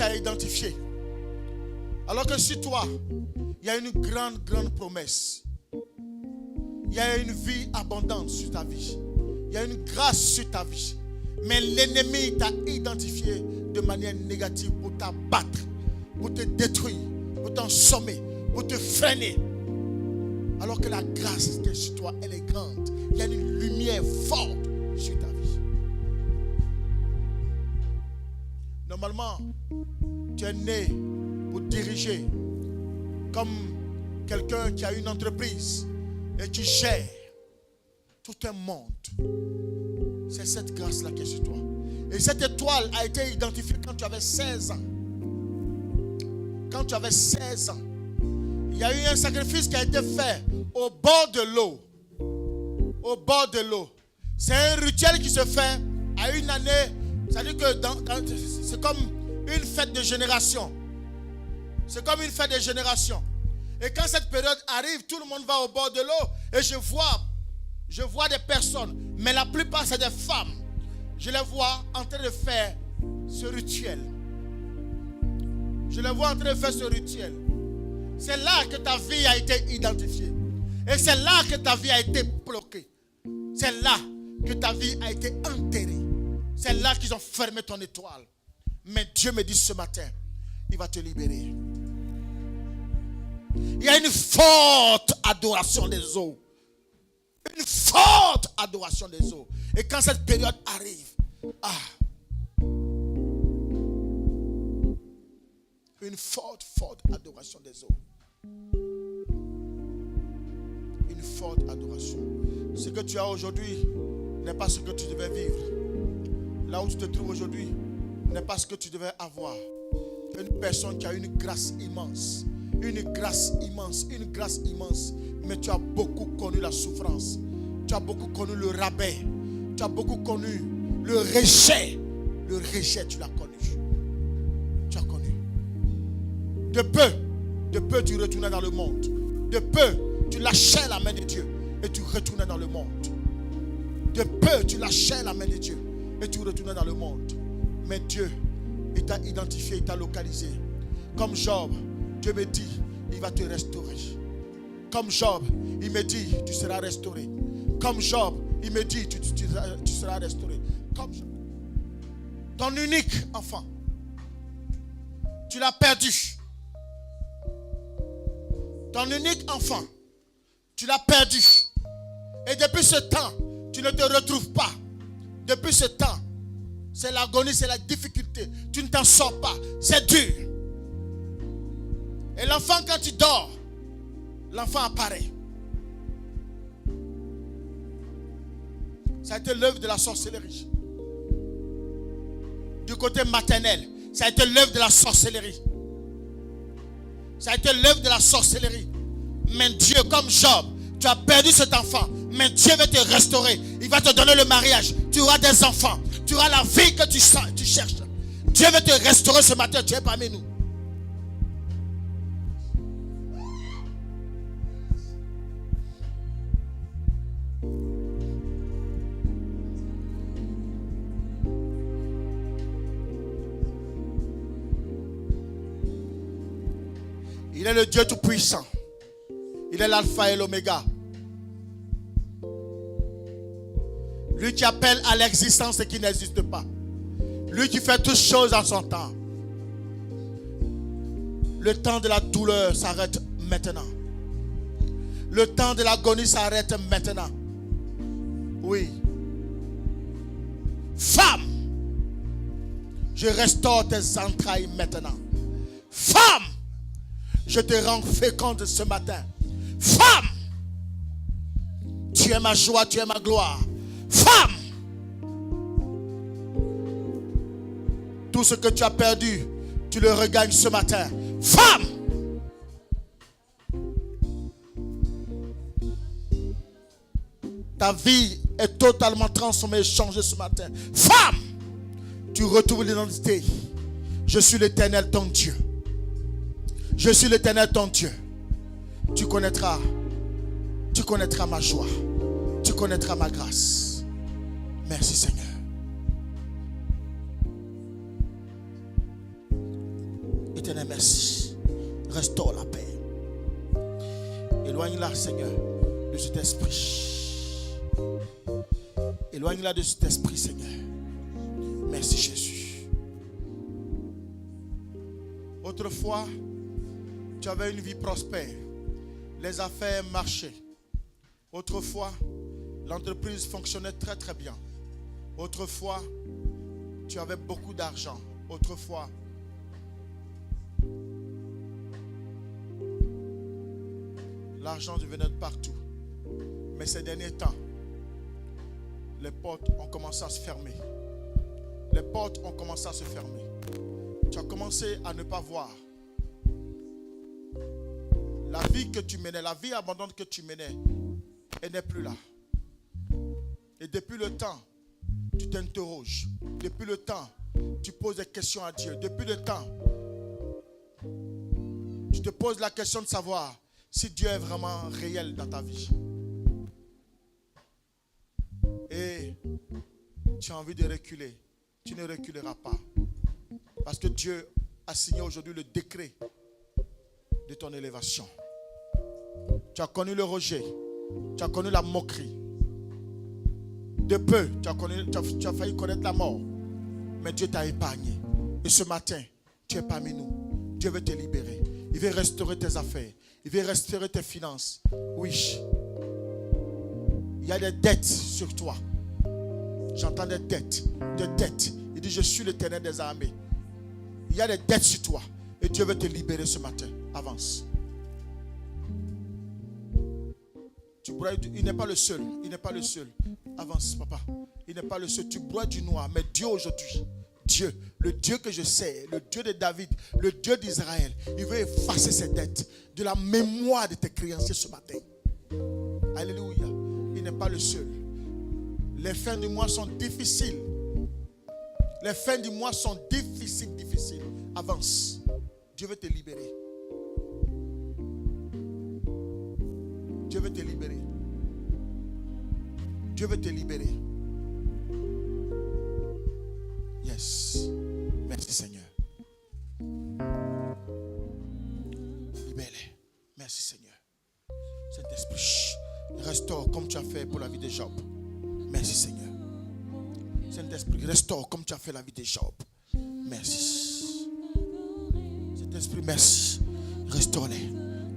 t'a identifié. Alors que sur toi, il y a une grande promesse. Il y a une vie abondante sur ta vie. Il y a une grâce sur ta vie. Mais l'ennemi t'a identifié de manière négative pour t'abattre, pour te détruire, pour t'ensommer, pour te freiner. Alors que la grâce qui est sur toi, elle est grande. Il y a une lumière forte sur ta vie. Normalement, tu es né pour diriger comme quelqu'un qui a une entreprise et tu gères tout un monde. C'est cette grâce-là qui est sur toi. Et cette étoile a été identifiée quand tu avais 16 ans. Quand tu avais 16 ans, il y a eu un sacrifice qui a été fait au bord de l'eau. Au bord de l'eau. C'est un rituel qui se fait à une année. C'est-à-dire que c'est comme une fête de génération. C'est comme une fête de génération. Et quand cette période arrive, tout le monde va au bord de l'eau. Et je vois des personnes. Mais la plupart, c'est des femmes. Je les vois en train de faire ce rituel. Je les vois en train de faire ce rituel. C'est là que ta vie a été identifiée. Et c'est là que ta vie a été bloquée. C'est là que ta vie a été enterrée. C'est là qu'ils ont fermé ton étoile. Mais Dieu me dit ce matin, il va te libérer. Il y a une forte adoration des eaux. Une forte adoration des eaux. Et quand cette période arrive, une forte adoration des eaux. Une forte adoration. Ce que tu as aujourd'hui n'est pas ce que tu devais vivre. Là où tu te trouves aujourd'hui n'est pas ce que tu devais avoir. Une personne qui a une grâce immense. Une grâce immense. Une grâce immense. Mais tu as beaucoup connu la souffrance. Tu as beaucoup connu le rabais. Tu as beaucoup connu le rejet. Le rejet, tu l'as connu. Tu as connu. De peu, tu retournais dans le monde. De peu, tu lâchais la main de Dieu et tu retournais dans le monde. De peu, tu lâchais la main de Dieu et tu retournais dans le monde. Mais Dieu, il t'a identifié, il t'a localisé. Comme Job, Dieu me dit, il va te restaurer. Comme Job, il me dit, tu seras restauré. Comme Job, il me dit, tu seras restauré. Comme Job. Ton unique enfant, tu l'as perdu. Ton unique enfant, tu l'as perdu. Et depuis ce temps, tu ne te retrouves pas. Depuis ce temps, c'est l'agonie, c'est la difficulté. Tu ne t'en sors pas. C'est dur. Et l'enfant, quand tu dors, l'enfant apparaît. Ça a été l'œuvre de la sorcellerie. Du côté maternel, ça a été l'œuvre de la sorcellerie. Ça a été l'œuvre de la sorcellerie. Mais Dieu, comme Job, tu as perdu cet enfant. Mais Dieu va te restaurer. Il va te donner le mariage. Tu auras des enfants. Tu auras la vie que tu cherches. Dieu va te restaurer ce matin. Tu es parmi nous. Il est le Dieu tout-puissant. Il est l'alpha et l'oméga. Lui qui appelle à l'existence ce qui n'existe pas. Lui qui fait toutes choses en son temps. Le temps de la douleur s'arrête maintenant. Le temps de l'agonie s'arrête maintenant. Oui. Femme, je restaure tes entrailles maintenant. Femme, je te rends féconde ce matin. Femme, tu es ma joie, tu es ma gloire. Femme, tout ce que tu as perdu, tu le regagnes ce matin. Femme, ta vie est totalement transformée et changée ce matin. Femme, tu retrouves l'identité. Je suis l'Éternel ton Dieu. Je suis l'Éternel ton Dieu. Tu connaîtras ma joie. Tu connaîtras ma grâce. Merci Seigneur. restaure la paix. Éloigne-la, Seigneur, de cet esprit. Éloigne-la de cet esprit, Seigneur. Merci, Jésus. Autrefois, tu avais une vie prospère. Les affaires marchaient. Autrefois, l'entreprise fonctionnait très très bien. Autrefois, tu avais beaucoup d'argent. Autrefois, l'argent devenait de partout. Mais ces derniers temps, les portes ont commencé à se fermer. Les portes ont commencé à se fermer. Tu as commencé à ne pas voir. La vie que tu menais, la vie abondante que tu menais, elle n'est plus là. Et depuis le temps, tu t'interroges. Depuis le temps, tu poses des questions à Dieu. Depuis le temps, tu te poses la question de savoir si Dieu est vraiment réel dans ta vie. Et tu as envie de reculer. Tu ne reculeras pas. Parce que Dieu a signé aujourd'hui le décret de ton élévation. Tu as connu le rejet. Tu as connu la moquerie. De peu, tu as failli connaître la mort. Mais Dieu t'a épargné. Et ce matin, tu es parmi nous. Dieu veut te libérer. Il veut restaurer tes affaires. Il veut restaurer tes finances. Oui. Il y a des dettes sur toi. J'entends des dettes. Des dettes. Il dit, je suis l'Éternel des armées. Il y a des dettes sur toi. Et Dieu veut te libérer ce matin. Avance. Il n'est pas le seul. Il n'est pas le seul. Avance, papa. Il n'est pas le seul. Tu bois du noir. Mais Dieu aujourd'hui, Dieu, le Dieu que je sais, le Dieu de David, le Dieu d'Israël, il veut effacer ses dettes de la mémoire de tes créanciers ce matin. Alléluia. Il n'est pas le seul. Les fins du mois sont difficiles. Les fins du mois sont difficiles. Avance. Dieu veut te libérer. Dieu veut te libérer. Dieu veut te libérer. Yes. Merci Seigneur. Libère-les. Merci Seigneur. Saint-Esprit, restaure comme tu as fait pour la vie de Job. Merci Seigneur. Saint-Esprit, restaure comme tu as fait la vie de Job. Merci. Saint-Esprit, merci. Restaure-les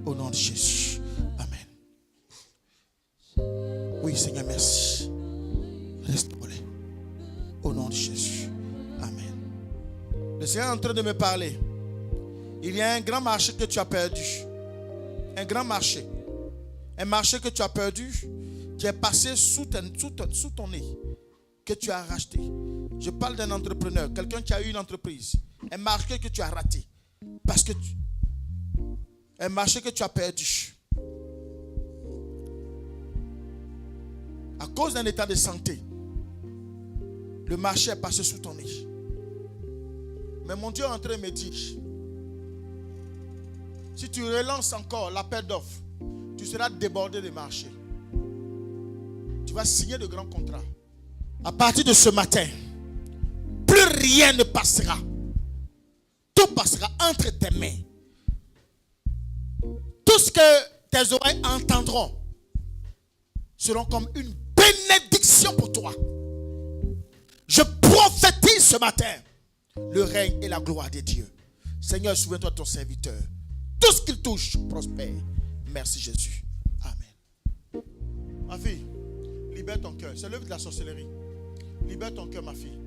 au nom de Jésus. Amen. Oui Seigneur, merci. Restaure-les au nom de Jésus. Amen. Le Seigneur est en train de me parler. Il y a un grand marché que tu as perdu. Un grand marché. Un marché que tu as perdu, qui est passé sous ton nez, que tu as racheté. Je parle d'un entrepreneur, quelqu'un qui a eu une entreprise. Un marché que tu as raté. Parce que un marché que tu as perdu. À cause d'un état de santé, le marché est passé sous ton nez. Mais mon Dieu est en train de me dire, si tu relances encore l'appel d'offres, tu seras débordé des marchés. Tu vas signer de grands contrats. À partir de ce matin, plus rien ne passera. Tout passera entre tes mains. Tout ce que tes oreilles entendront seront comme une bénédiction pour toi. Je prophétise ce matin le règne et la gloire de Dieu. Seigneur, souviens-toi de ton serviteur. Tout ce qu'il touche prospère. Merci Jésus. Amen. Ma fille, libère ton cœur. C'est l'œuvre de la sorcellerie. Libère ton cœur, ma fille.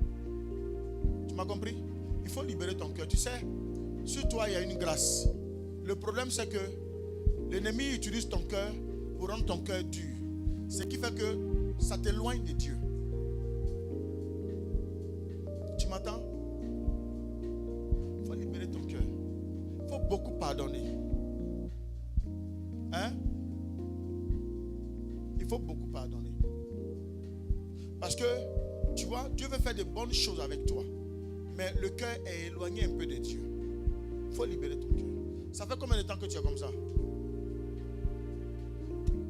Tu m'as compris? Il faut libérer ton cœur. Tu sais, sur toi, il y a une grâce. Le problème, c'est que l'ennemi utilise ton cœur pour rendre ton cœur dur. Ce qui fait que ça t'éloigne de Dieu. Tu m'entends? Il faut libérer ton cœur. Il faut beaucoup pardonner. Hein? Il faut beaucoup pardonner. Parce que, tu vois, Dieu veut faire de bonnes choses avec toi. Mais le cœur est éloigné un peu de Dieu. Il faut libérer ton cœur. Ça fait combien de temps que tu es comme ça?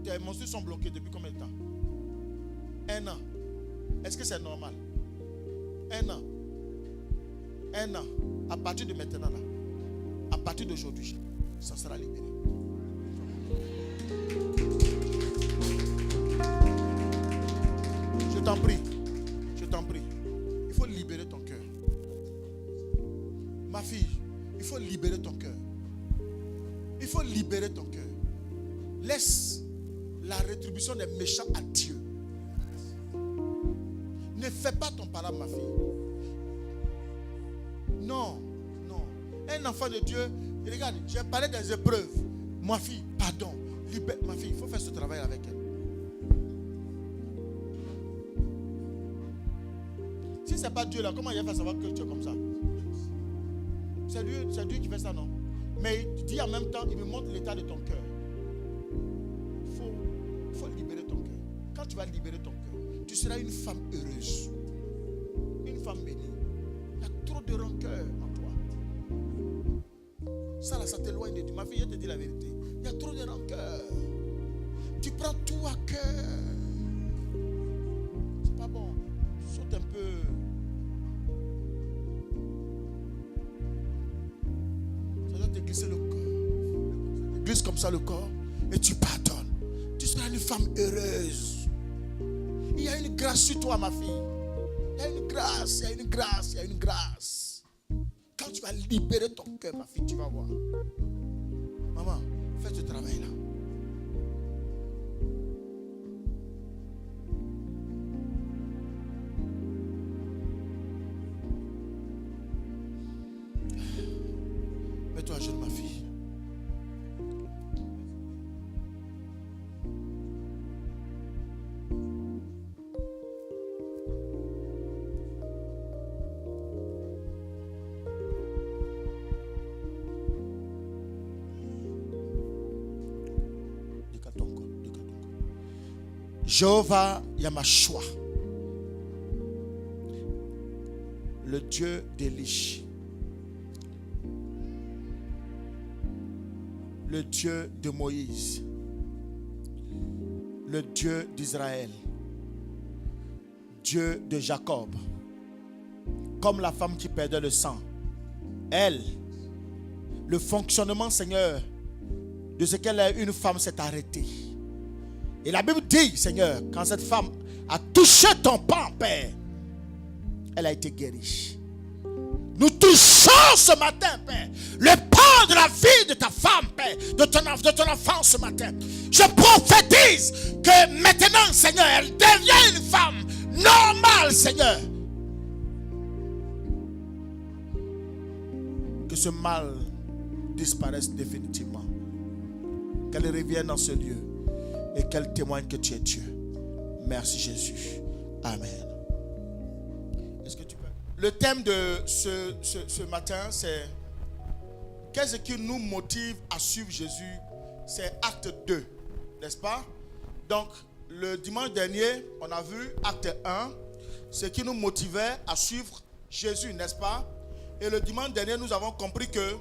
Tes émotions sont bloquées depuis combien de temps? 1 an. Est-ce que c'est normal? 1 an. 1 an. À partir de maintenant là. À partir d'aujourd'hui. ça sera libéré. Je t'en prie. Il faut libérer ton cœur. Ma fille, il faut libérer ton cœur. Il faut libérer ton cœur. Laisse la rétribution des méchants à Dieu. Ne fais pas ton parade, ma fille. Non. Un enfant de Dieu, regarde, j'ai parlé des épreuves. Ma fille, pardon. Ma fille, il faut faire ce travail avec elle. Si ce n'est pas Dieu là, comment il va faire savoir que tu es comme ça? C'est Dieu qui fait ça, non? Mais il dit en même temps, il me montre l'état de ton cœur. Il faut libérer ton cœur. Quand tu vas libérer ton cœur, tu seras une femme heureuse. Une femme bénie. Il y a trop de rancœur en toi. Ça là, ça t'éloigne de Dieu. Ma fille, je te dis la vérité. Il y a trop de rancœur. Tu prends tout à cœur. C'est pas bon. Saute un peu. Ça doit te glisser le corps. Tu glisses comme ça le corps et tu pardonnes. Tu seras une femme heureuse. Il y a une grâce sur toi, ma fille. Il y a une grâce, il y a une grâce, il y a une grâce. Quand tu vas libérer ton cœur, ma fille, tu vas voir. Maman, fais ce travail-là. Mets-toi à genoux, ma fille. Jéhovah Yamashua, le Dieu d'Élie, le Dieu de Moïse, le Dieu d'Israël, Dieu de Jacob, comme la femme qui perdait le sang, elle, le fonctionnement, Seigneur, de ce qu'elle est une femme s'est arrêté. Et la Bible dit, Seigneur, quand cette femme a touché ton pan, Père, elle a été guérie. Nous touchons ce matin, Père, le pan de la vie de ta femme, Père, de ton enfant ce matin. Je prophétise que maintenant, Seigneur, elle devient une femme normale, Seigneur. Que ce mal disparaisse définitivement. Qu'elle revienne dans ce lieu. Et qu'elle témoigne que tu es Dieu. Merci Jésus. Amen. Est-ce que tu peux? Le thème de ce matin, c'est qu'est-ce qui nous motive à suivre Jésus? C'est acte 2, n'est-ce pas? Donc, le dimanche dernier, on a vu acte 1, ce qui nous motivait à suivre Jésus, n'est-ce pas? Et le dimanche dernier, nous avons compris que,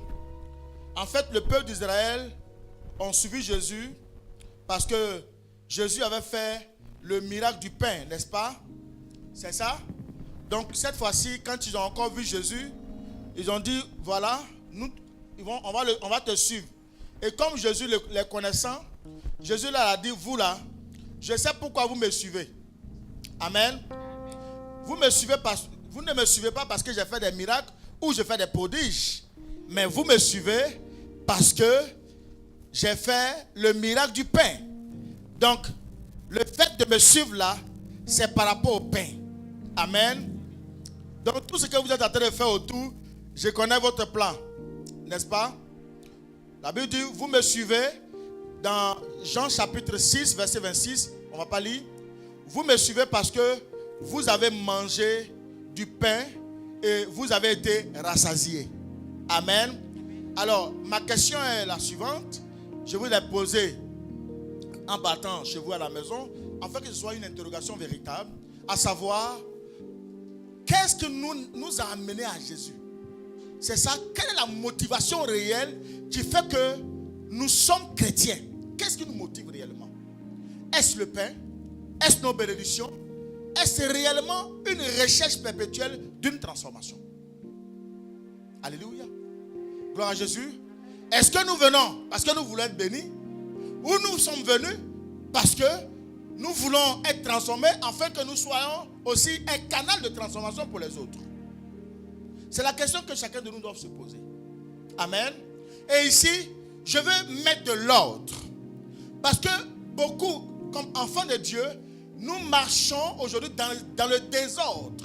en fait, le peuple d'Israël ont suivi Jésus parce que Jésus avait fait le miracle du pain, n'est-ce pas? C'est ça? Donc cette fois-ci, quand ils ont encore vu Jésus, ils ont dit, voilà, on va te suivre. Et comme Jésus les connaissant, Jésus leur a dit, vous là, je sais pourquoi vous me suivez. Amen. Vous ne me suivez pas parce que j'ai fait des miracles ou je fais des prodiges. Mais vous me suivez parce que j'ai fait le miracle du pain. Donc, le fait de me suivre là, c'est par rapport au pain. Amen. Donc, tout ce que vous êtes en train de faire autour, je connais votre plan. N'est-ce pas? La Bible dit, vous me suivez dans Jean chapitre 6, verset 26. On ne va pas lire. Vous me suivez parce que vous avez mangé du pain et vous avez été rassasiés. Amen. Alors, ma question est la suivante. Je vous l'ai posée en partant chez vous à la maison, afin que ce soit une interrogation véritable, à savoir, qu'est-ce qui nous a amené à Jésus? C'est ça, quelle est la motivation réelle qui fait que nous sommes chrétiens? Qu'est-ce qui nous motive réellement? Est-ce le pain? Est-ce nos bénédictions? Est-ce réellement une recherche perpétuelle d'une transformation? Alléluia. Gloire à Jésus. Est-ce que nous venons parce que nous voulons être bénis? Ou nous sommes venus parce que nous voulons être transformés afin que nous soyons aussi un canal de transformation pour les autres? C'est la question que chacun de nous doit se poser. Amen. Et ici, je veux mettre de l'ordre. Parce que beaucoup, comme enfants de Dieu, nous marchons aujourd'hui dans le désordre.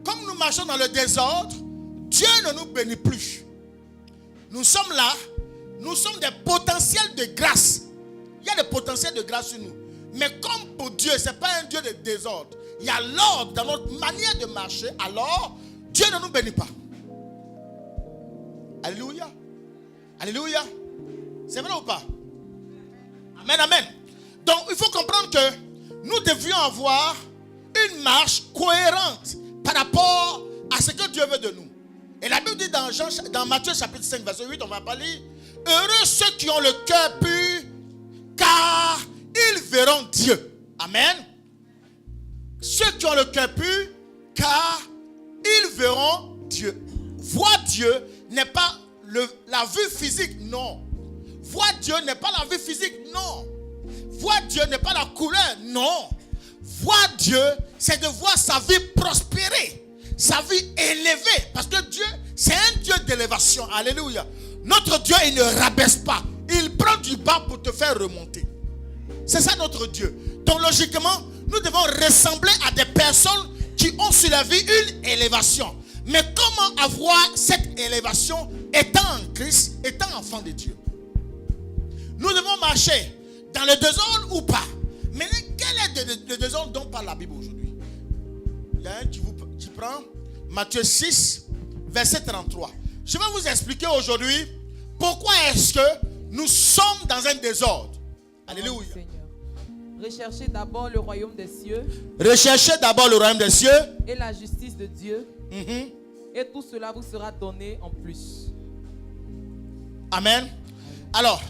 Comme nous marchons dans le désordre, Dieu ne nous bénit plus. Nous sommes là, nous sommes des potentiels de grâce. Il y a des potentiels de grâce sur nous. Mais comme pour Dieu, ce n'est pas un Dieu de désordre. Il y a l'ordre dans notre manière de marcher. Alors, Dieu ne nous bénit pas. Alléluia. Alléluia. C'est vrai ou pas? Amen, amen. Donc, il faut comprendre que nous devions avoir une marche cohérente par rapport à ce que Dieu veut de nous. Et la Bible dit dans Matthieu chapitre 5, verset 8, on va pas lire. Heureux ceux qui ont le cœur pur, car ils verront Dieu. Amen. Ceux qui ont le cœur pur, car ils verront Dieu. Voir Dieu n'est pas la vue physique, non. Voir Dieu n'est pas la vue physique, non. Voir Dieu n'est pas la couleur, non. Voir Dieu, c'est de voir sa vie prospérer. Sa vie élevée. Parce que Dieu, c'est un Dieu d'élévation. Alléluia. Notre Dieu, il ne rabaisse pas. Il prend du bas pour te faire remonter. C'est ça notre Dieu. Donc logiquement, nous devons ressembler à des personnes qui ont sur la vie une élévation. Mais comment avoir cette élévation étant en Christ, étant enfant de Dieu? Nous devons marcher dans le désordre ou pas? Mais quel est le désordre dont parle la Bible aujourd'hui? Il y a un qui prend Matthieu 6, verset 33. Je vais vous expliquer aujourd'hui pourquoi est-ce que nous sommes dans un désordre. Alléluia. Recherchez d'abord le royaume des cieux. Recherchez d'abord le royaume des cieux. Et la justice de Dieu. Et tout cela vous sera donné en plus. Amen. Alors,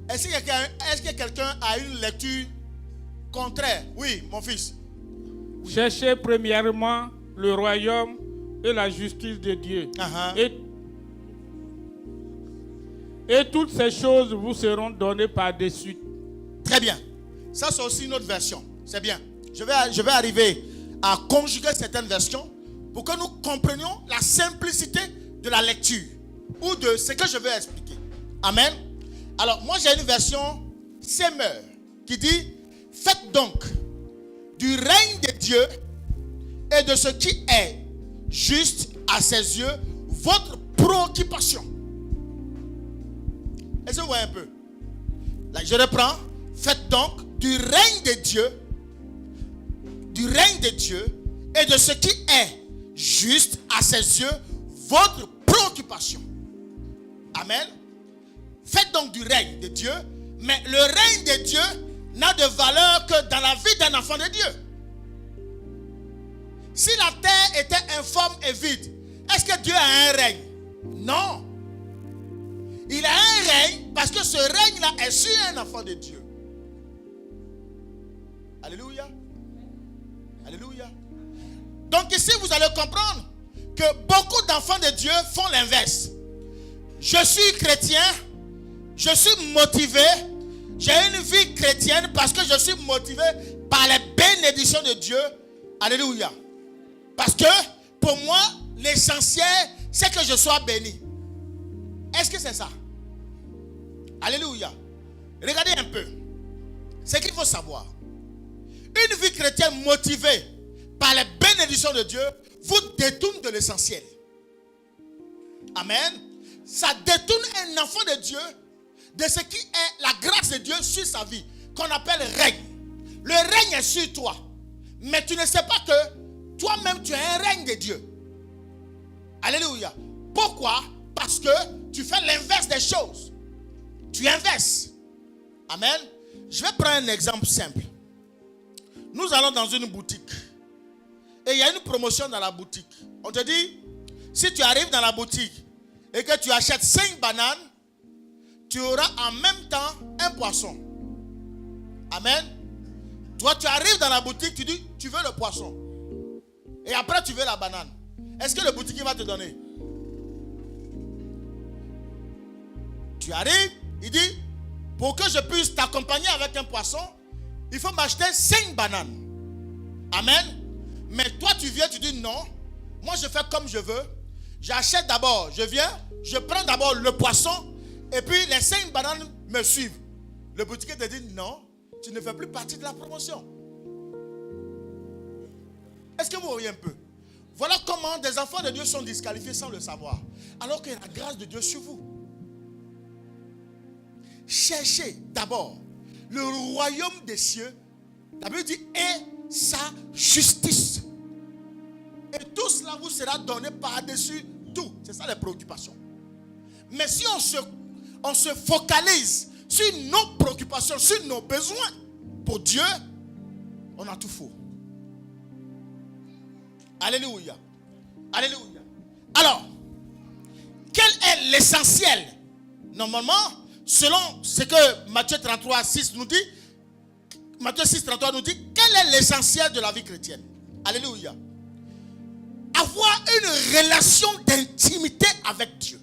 est-ce que quelqu'un a une lecture contraire? Oui, mon fils. Oui. Cherchez premièrement le royaume et la justice de Dieu. Et toutes ces choses vous seront données par-dessus. Très bien. Ça, c'est aussi une autre version. C'est bien. Je vais arriver à conjuguer certaines versions pour que nous comprenions la simplicité de la lecture ou de ce que je vais expliquer. Amen. Alors, moi, j'ai une version Semeur qui dit: faites donc du règne de Dieu et de ce qui est juste à ses yeux votre préoccupation. Est-ce que vous voyez un peu? Là, je reprends. Faites donc du règne de Dieu et de ce qui est juste à ses yeux votre préoccupation. Amen. Faites donc du règne de Dieu, mais le règne de Dieu n'a de valeur que dans la vie d'un enfant de Dieu. Si la terre était informe et vide, est-ce que Dieu a un règne? Non. Il a un règne parce que ce règne-là est sur un enfant de Dieu. Alléluia. Alléluia. Donc ici, vous allez comprendre que beaucoup d'enfants de Dieu font l'inverse. Je suis chrétien, je suis motivé, j'ai une vie chrétienne parce que je suis motivé par les bénédictions de Dieu. Alléluia. Parce que pour moi, l'essentiel, c'est que je sois béni. Est-ce que c'est ça? Alléluia. Regardez un peu. Ce qu'il faut savoir. Une vie chrétienne motivée par les bénédictions de Dieu vous détourne de l'essentiel. Amen. Ça détourne un enfant de Dieu de ce qui est la grâce de Dieu sur sa vie, qu'on appelle règne. Le règne est sur toi. Mais tu ne sais pas que toi-même tu as un règne de Dieu. Alléluia. Pourquoi? Parce que tu fais l'inverse des choses. Tu inverses. Amen. Je vais prendre un exemple simple. Nous allons dans une boutique. Et il y a une promotion dans la boutique. On te dit, si tu arrives dans la boutique et que tu achètes 5 bananes, tu auras en même temps un poisson. Amen. Toi, tu arrives dans la boutique, tu dis, tu veux le poisson. Et après, tu veux la banane. Est-ce que le boutiquier va te donner? Tu arrives, il dit, pour que je puisse t'accompagner avec un poisson, il faut m'acheter 5 bananes. Amen. Mais toi, tu viens, tu dis non. Moi, je fais comme je veux. J'achète d'abord, je viens, je prends d'abord le poisson, et puis les 5 bananes me suivent. Le boutiquier te dit non, tu ne fais plus partie de la promotion. Est-ce que vous voyez un peu? Voilà comment des enfants de Dieu sont disqualifiés sans le savoir. Alors qu'il y a la grâce de Dieu sur vous. Cherchez d'abord le royaume des cieux. La Bible dit et sa justice. Et tout cela vous sera donné par-dessus tout. C'est ça les préoccupations. Mais si on se focalise sur nos préoccupations, sur nos besoins pour Dieu, on a tout faux. Alléluia. Alléluia. Alors, quel est l'essentiel? Normalement, selon ce que Matthieu 33, 6 nous dit, Matthieu 6, 33 nous dit, quel est l'essentiel de la vie chrétienne? Alléluia. Avoir une relation d'intimité avec Dieu.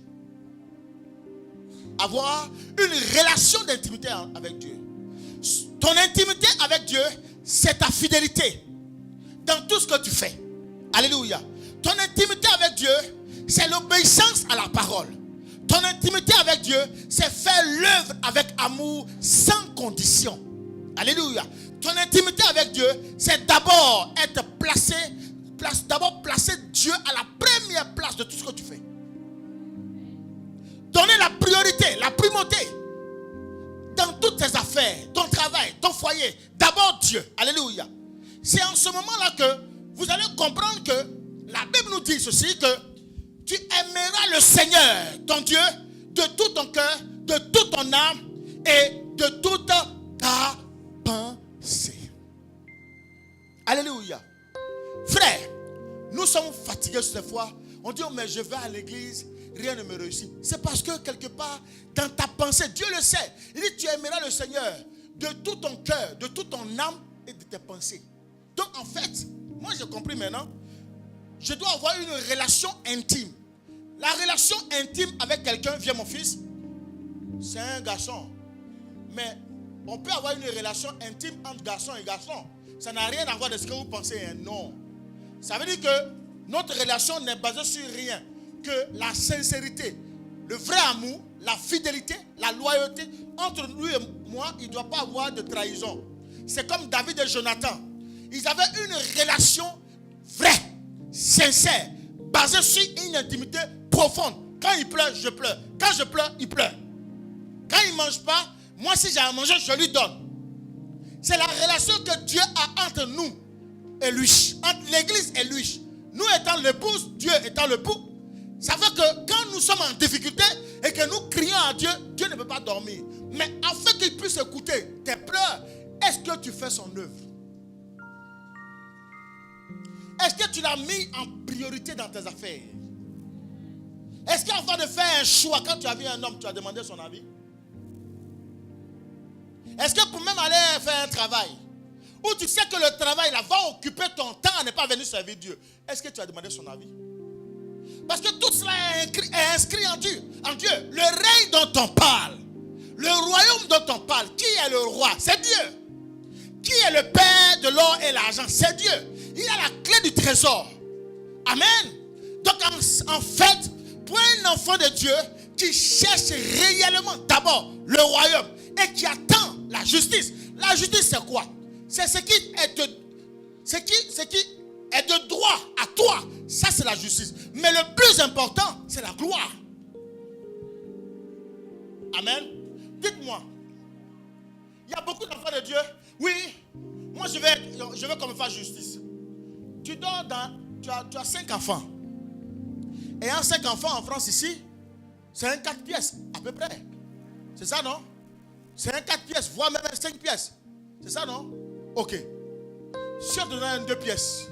Avoir une relation d'intimité avec Dieu. Ton intimité avec Dieu, c'est ta fidélité dans tout ce que tu fais. Alléluia. Ton intimité avec Dieu, c'est l'obéissance à la parole. Ton intimité avec Dieu, c'est faire l'œuvre avec amour, sans condition. Alléluia. Ton intimité avec Dieu, c'est d'abord être placé, d'abord placer Dieu à la première place de tout ce que tu fais. Donner la priorité, la primauté dans toutes tes affaires, ton travail, ton foyer. D'abord Dieu. Alléluia. C'est en ce moment-là que vous allez comprendre que la Bible nous dit ceci, que tu aimeras le Seigneur, ton Dieu, de tout ton cœur, de toute ton âme et de toute ta pensée. Alléluia. Frère, nous sommes fatigués cette fois. On dit, oh, mais je vais à l'église, rien ne me réussit. C'est parce que quelque part, dans ta pensée, Dieu le sait. Il dit, tu aimeras le Seigneur de tout ton cœur, de toute ton âme et de tes pensées. Donc en fait, moi j'ai compris maintenant, je dois avoir une relation intime. La relation intime avec quelqu'un, viens mon fils, c'est un garçon. Mais on peut avoir une relation intime entre garçon et garçon. Ça n'a rien à voir de ce que vous pensez, hein? Non. Ça veut dire que notre relation n'est basée sur rien que la sincérité, le vrai amour, la fidélité, la loyauté. Entre lui et moi, il ne doit pas avoir de trahison. C'est comme David et Jonathan. Ils avaient une relation vraie, sincère, basée sur une intimité profonde. Quand il pleure, je pleure. Quand je pleure, il pleure. Quand il ne mange pas, moi si j'ai à manger, je lui donne. C'est la relation que Dieu a entre nous et lui, entre l'église et lui. Nous étant l'épouse, Dieu étant l'époux. Ça fait que quand nous sommes en difficulté et que nous crions à Dieu, Dieu ne peut pas dormir. Mais afin qu'il puisse écouter tes pleurs, est-ce que tu fais son œuvre? Est-ce que tu l'as mis en priorité dans tes affaires? Est-ce qu'avant de faire un choix, quand tu as vu un homme, tu as demandé son avis? Est-ce que pour même aller faire un travail, où tu sais que le travail là, va occuper ton temps à ne pas venir servir Dieu, est-ce que tu as demandé son avis? Parce que tout cela est inscrit en Dieu. Le règne dont on parle, le royaume dont on parle, qui est le roi? C'est Dieu. Qui est le père de l'or et l'argent? C'est Dieu. Il a la clé du trésor. Amen. Donc en fait, pour un enfant de Dieu qui cherche réellement d'abord le royaume et qui attend la justice. La justice c'est quoi? C'est ce qui est de droit à toi. Ça c'est la justice. Mais le plus important, c'est la gloire. Amen. Dites-moi, il y a beaucoup d'enfants de Dieu. Oui, moi je veux qu'on me fasse justice. Tu dors tu as 5 enfants. Et un 5 enfants en France ici, c'est un 4 pièces à peu près. C'est ça non? C'est un 4 pièces, voire même un 5 pièces. C'est ça non? Ok. Si on te donne un 2 pièces,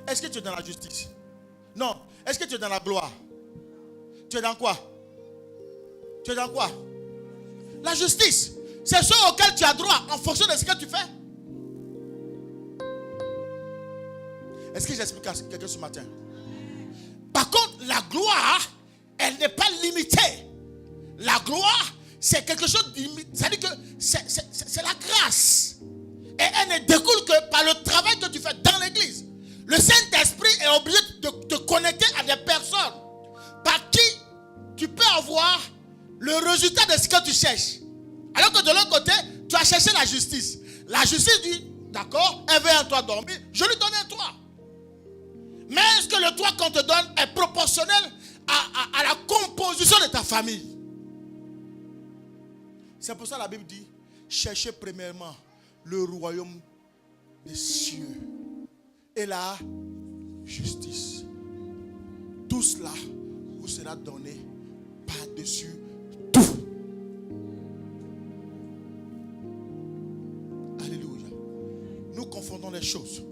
est-ce que tu es dans la justice? Non. Est-ce que tu es dans la gloire? Tu es dans quoi? Tu es dans quoi? La justice. C'est ce auquel tu as droit en fonction de ce que tu fais. Est-ce que j'explique à quelqu'un ce matin? Par contre, la gloire, elle n'est pas limitée La gloire, c'est quelque chose d'immédiat. C'est-à-dire que c'est la grâce. Et elle ne découle que par le travail que tu fais dans l'église. Le Saint-Esprit est obligé de te connecter à des personnes par qui tu peux avoir le résultat de ce que tu cherches. Alors que de l'autre côté, tu as cherché la justice. La justice dit, d'accord, elle veut un toit dormir, je lui donne un toit. Mais est-ce que le toit qu'on te donne est proportionnel à la composition de ta famille? C'est pour ça que la Bible dit, cherchez premièrement le royaume des cieux et la justice. Tout cela vous sera donné par-dessus tout. Alléluia. Nous confondons les choses.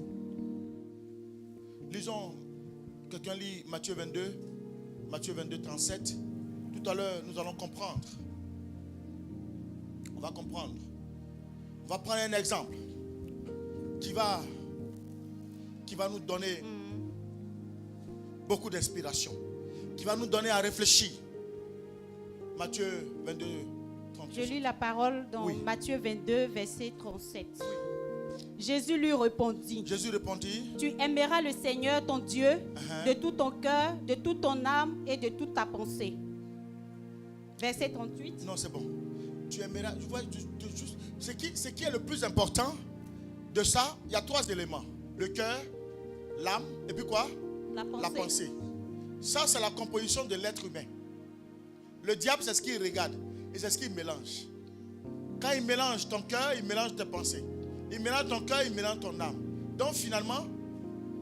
Lisons, quelqu'un lit Matthieu 22, 37. Tout à l'heure, nous allons comprendre. On va comprendre. On va prendre un exemple qui va nous donner beaucoup d'inspiration, qui va nous donner à réfléchir. Matthieu 22, 37. Je lis la parole dans Matthieu 22, verset 37. Jésus lui répondit. Tu aimeras le Seigneur ton Dieu de tout ton cœur, de toute ton âme et de toute ta pensée. Verset 38. Non, c'est bon. Tu aimeras. Je vois, ce qui est le plus important de ça, il y a 3 éléments. Le cœur, l'âme et puis quoi? La pensée. Ça, c'est la composition de l'être humain. Le diable, c'est ce qu'il regarde et c'est ce qu'il mélange. Quand il mélange ton cœur, il mélange tes pensées. Il mélange ton cœur, il mélange ton âme. Donc finalement,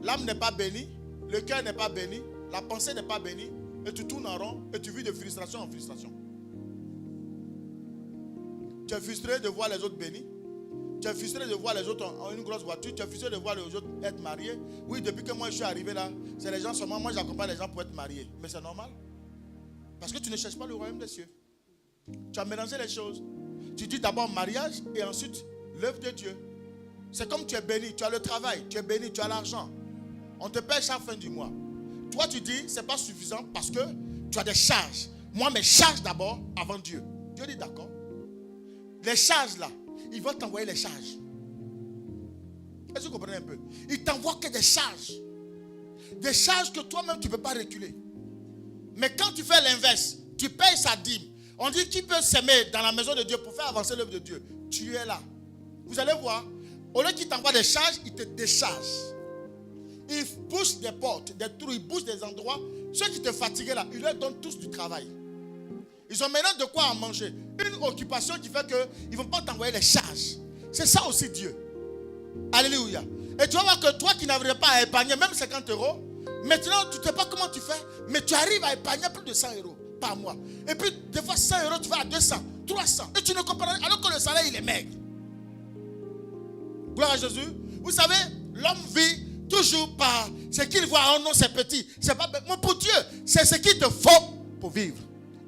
l'âme n'est pas bénie, le cœur n'est pas béni, la pensée n'est pas bénie, et tu tournes en rond et tu vis de frustration en frustration. Tu es frustré de voir les autres bénis. Tu es frustré de voir les autres en une grosse voiture. Tu es frustré de voir les autres être mariés. Oui, depuis que moi je suis arrivé là, c'est les gens seulement. Moi j'accompagne les gens pour être mariés. Mais c'est normal. Parce que tu ne cherches pas le royaume des cieux. Tu as mélangé les choses. Tu dis d'abord mariage et ensuite l'œuvre de Dieu. C'est comme tu es béni, tu as le travail, tu es béni, tu as l'argent. On te paie chaque fin du mois. Toi tu dis c'est pas suffisant parce que tu as des charges. Moi mes charges d'abord avant Dieu. Dieu dit d'accord. Les charges là, il va t'envoyer les charges. Est-ce que vous comprenez un peu? Il t'envoie que des charges. Des charges que toi-même tu ne peux pas reculer. Mais quand tu fais l'inverse, tu payes sa dîme. On dit qui peut s'aimer dans la maison de Dieu pour faire avancer l'œuvre de Dieu. Tu es là. Vous allez voir, au lieu qu'il t'envoie des charges, il te décharge. Il bouche des portes, des trous, il bouche des endroits. Ceux qui te fatiguaient là, il leur donne tous du travail. Ils ont maintenant de quoi en manger. Une occupation qui fait qu'ils ne vont pas t'envoyer les charges. C'est ça aussi Dieu. Alléluia. Et tu vas voir que toi qui n'arriverais pas à épargner même 50 €, maintenant tu ne sais pas comment tu fais, mais tu arrives à épargner plus de 100 € par mois. Et puis des fois 100 € tu vas à 200, 300. Et tu ne comprends pas alors que le salaire il est maigre. Gloire à Jésus. Vous savez, l'homme vit toujours par ce qu'il voit. Oh non, c'est petit. C'est pas. Mais pour Dieu, c'est ce qu'il te faut pour vivre.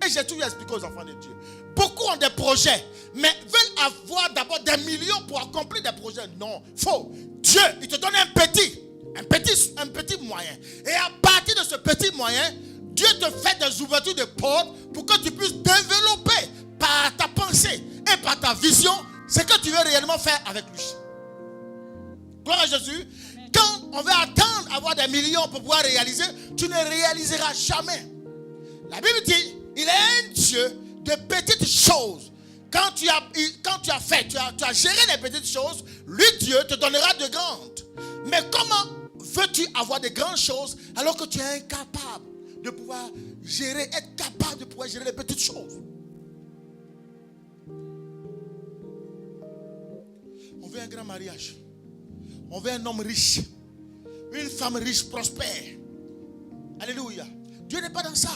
Et j'ai toujours expliqué aux enfants de Dieu. Beaucoup ont des projets, mais veulent avoir d'abord des millions pour accomplir des projets. Non, faux. Dieu, il te donne un petit moyen. Et à partir de ce petit moyen, Dieu te fait des ouvertures de portes pour que tu puisses développer par ta pensée et par ta vision ce que tu veux réellement faire avec lui. Gloire à Jésus. Quand on veut attendre avoir des millions pour pouvoir réaliser, tu ne réaliseras jamais. La Bible dit, il est un Dieu de petites choses. Quand tu as géré les petites choses, lui Dieu te donnera de grandes. Mais comment veux-tu avoir de grandes choses alors que tu es incapable de pouvoir gérer, être capable de pouvoir gérer les petites choses? On veut un grand mariage. On veut un homme riche. Une femme riche, prospère. Alléluia. Dieu n'est pas dans ça.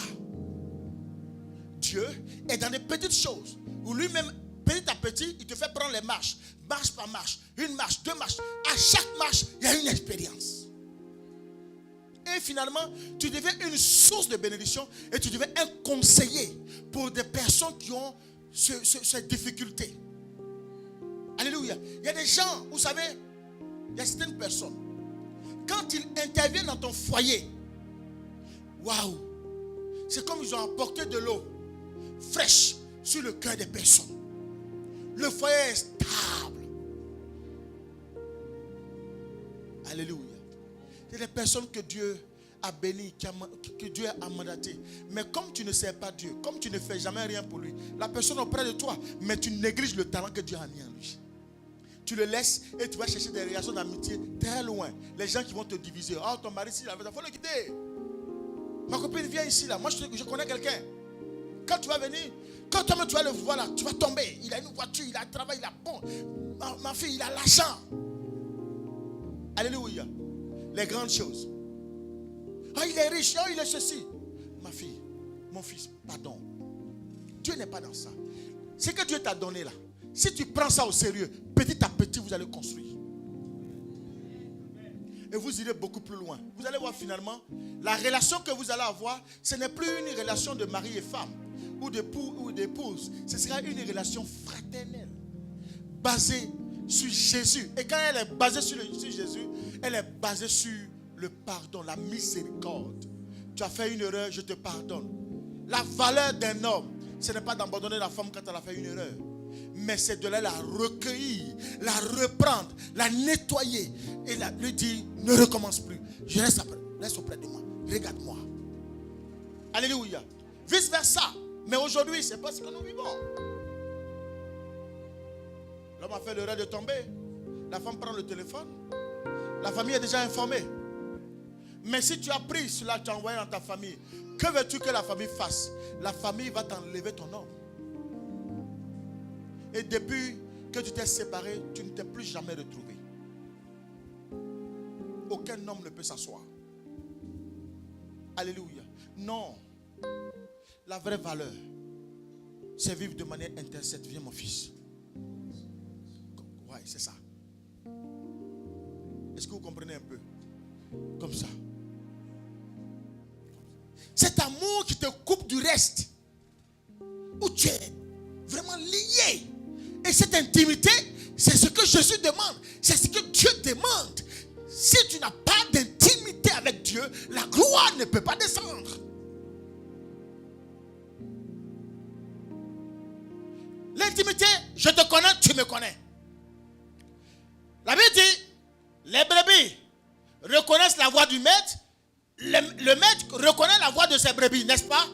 Dieu est dans des petites choses. Où lui-même, petit à petit, il te fait prendre les marches. Marche par marche. Une marche, 2 marches. À chaque marche, il y a une expérience. Et finalement, tu deviens une source de bénédiction. Et tu deviens un conseiller pour des personnes qui ont cette difficulté. Alléluia. Il y a des gens, vous savez, il y a certaines personnes, quand ils interviennent dans ton foyer, waouh, c'est comme ils ont apporté de l'eau fraîche sur le cœur des personnes. Le foyer est stable. Alléluia. Il y a des personnes que Dieu a bénies, que Dieu a mandatées. Mais comme tu ne sais pas Dieu, comme tu ne fais jamais rien pour lui, la personne auprès de toi, mais tu négliges le talent que Dieu a mis en lui. Tu le laisses et tu vas chercher des relations d'amitié très loin. Les gens qui vont te diviser. Oh, ton mari ici, il faut le quitter. Ma copine vient ici, là. Moi, je connais quelqu'un. Quand tu vas venir, quand toi tu vas le voir là, tu vas tomber. Il a une voiture, il a un travail, il a bon. Ma fille, il a l'argent. Alléluia. Les grandes choses. Oh, il est riche, oh, il est ceci. Ma fille, mon fils, pardon. Dieu n'est pas dans ça. Ce que Dieu t'a donné là, si tu prends ça au sérieux, petit à petit, vous allez construire. Et vous irez beaucoup plus loin. Vous allez voir finalement, la relation que vous allez avoir, ce n'est plus une relation de mari et femme, ou d'époux ou d'épouse. Ce sera une relation fraternelle, basée sur Jésus. Et quand elle est basée sur Jésus, elle est basée sur le pardon, la miséricorde. Tu as fait une erreur, je te pardonne. La valeur d'un homme, ce n'est pas d'abandonner la femme quand elle a fait une erreur, mais c'est de la recueillir, la reprendre, la nettoyer et lui dire ne recommence plus. Je laisse auprès de moi. Regarde-moi. Alléluia. Vice versa. Mais aujourd'hui, c'est pas ce que nous vivons. L'homme a fait l'erreur de tomber. La femme prend le téléphone. La famille est déjà informée. Mais si tu as pris cela, tu as envoyé dans ta famille, que veux-tu que la famille fasse? La famille va t'enlever ton homme. Et depuis que tu t'es séparé, tu ne t'es plus jamais retrouvé. Aucun homme ne peut s'asseoir. Alléluia. Non. La vraie valeur, c'est vivre de manière intercède. Viens mon fils. Oui, c'est ça. Est-ce que vous comprenez un peu? Comme ça. Cet amour qui te coupe du reste, où tu es vraiment lié. Et cette intimité, c'est ce que Jésus demande. C'est ce que Dieu demande. Si tu n'as pas d'intimité avec Dieu, la gloire ne peut pas descendre. L'intimité, je te connais, tu me connais. La Bible dit, les brebis reconnaissent la voix du maître. Le maître reconnaît la voix de ses brebis, n'est-ce pas?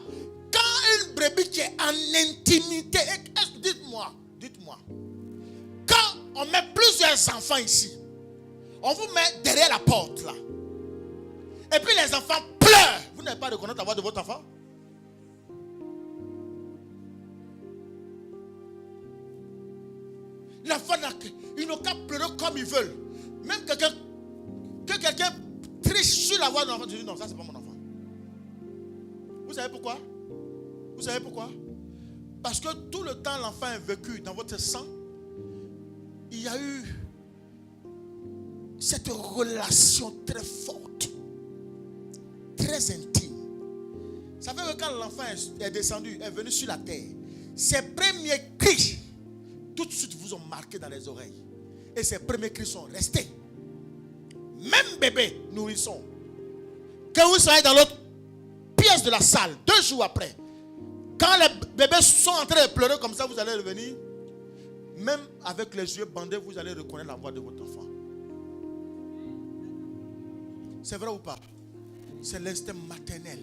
Quand une brebis qui est en intimité, dites-moi, quand on met plusieurs enfants ici, on vous met derrière la porte là, et puis les enfants pleurent, vous n'avez pas reconnaître la voix de votre enfant? L'enfant, ils n'ont qu'à pleurer comme ils veulent. Même que quelqu'un triche sur la voix de l'enfant, je dis non, ça c'est pas mon enfant. Vous savez pourquoi? Vous savez pourquoi? Parce que tout le temps l'enfant est vécu dans votre sang. Il y a eu cette relation très forte, très intime. Ça fait que quand l'enfant est descendu, est venu sur la terre, ses premiers cris, tout de suite vous ont marqué dans les oreilles. Et ces premiers cris sont restés. Même bébé, nourrisson. Quand vous serez dans l'autre pièce de la salle, 2 jours après, quand les bébés sont en train de pleurer comme ça, vous allez revenir. Même avec les yeux bandés, vous allez reconnaître la voix de votre enfant. C'est vrai ou pas? C'est l'instinct maternel.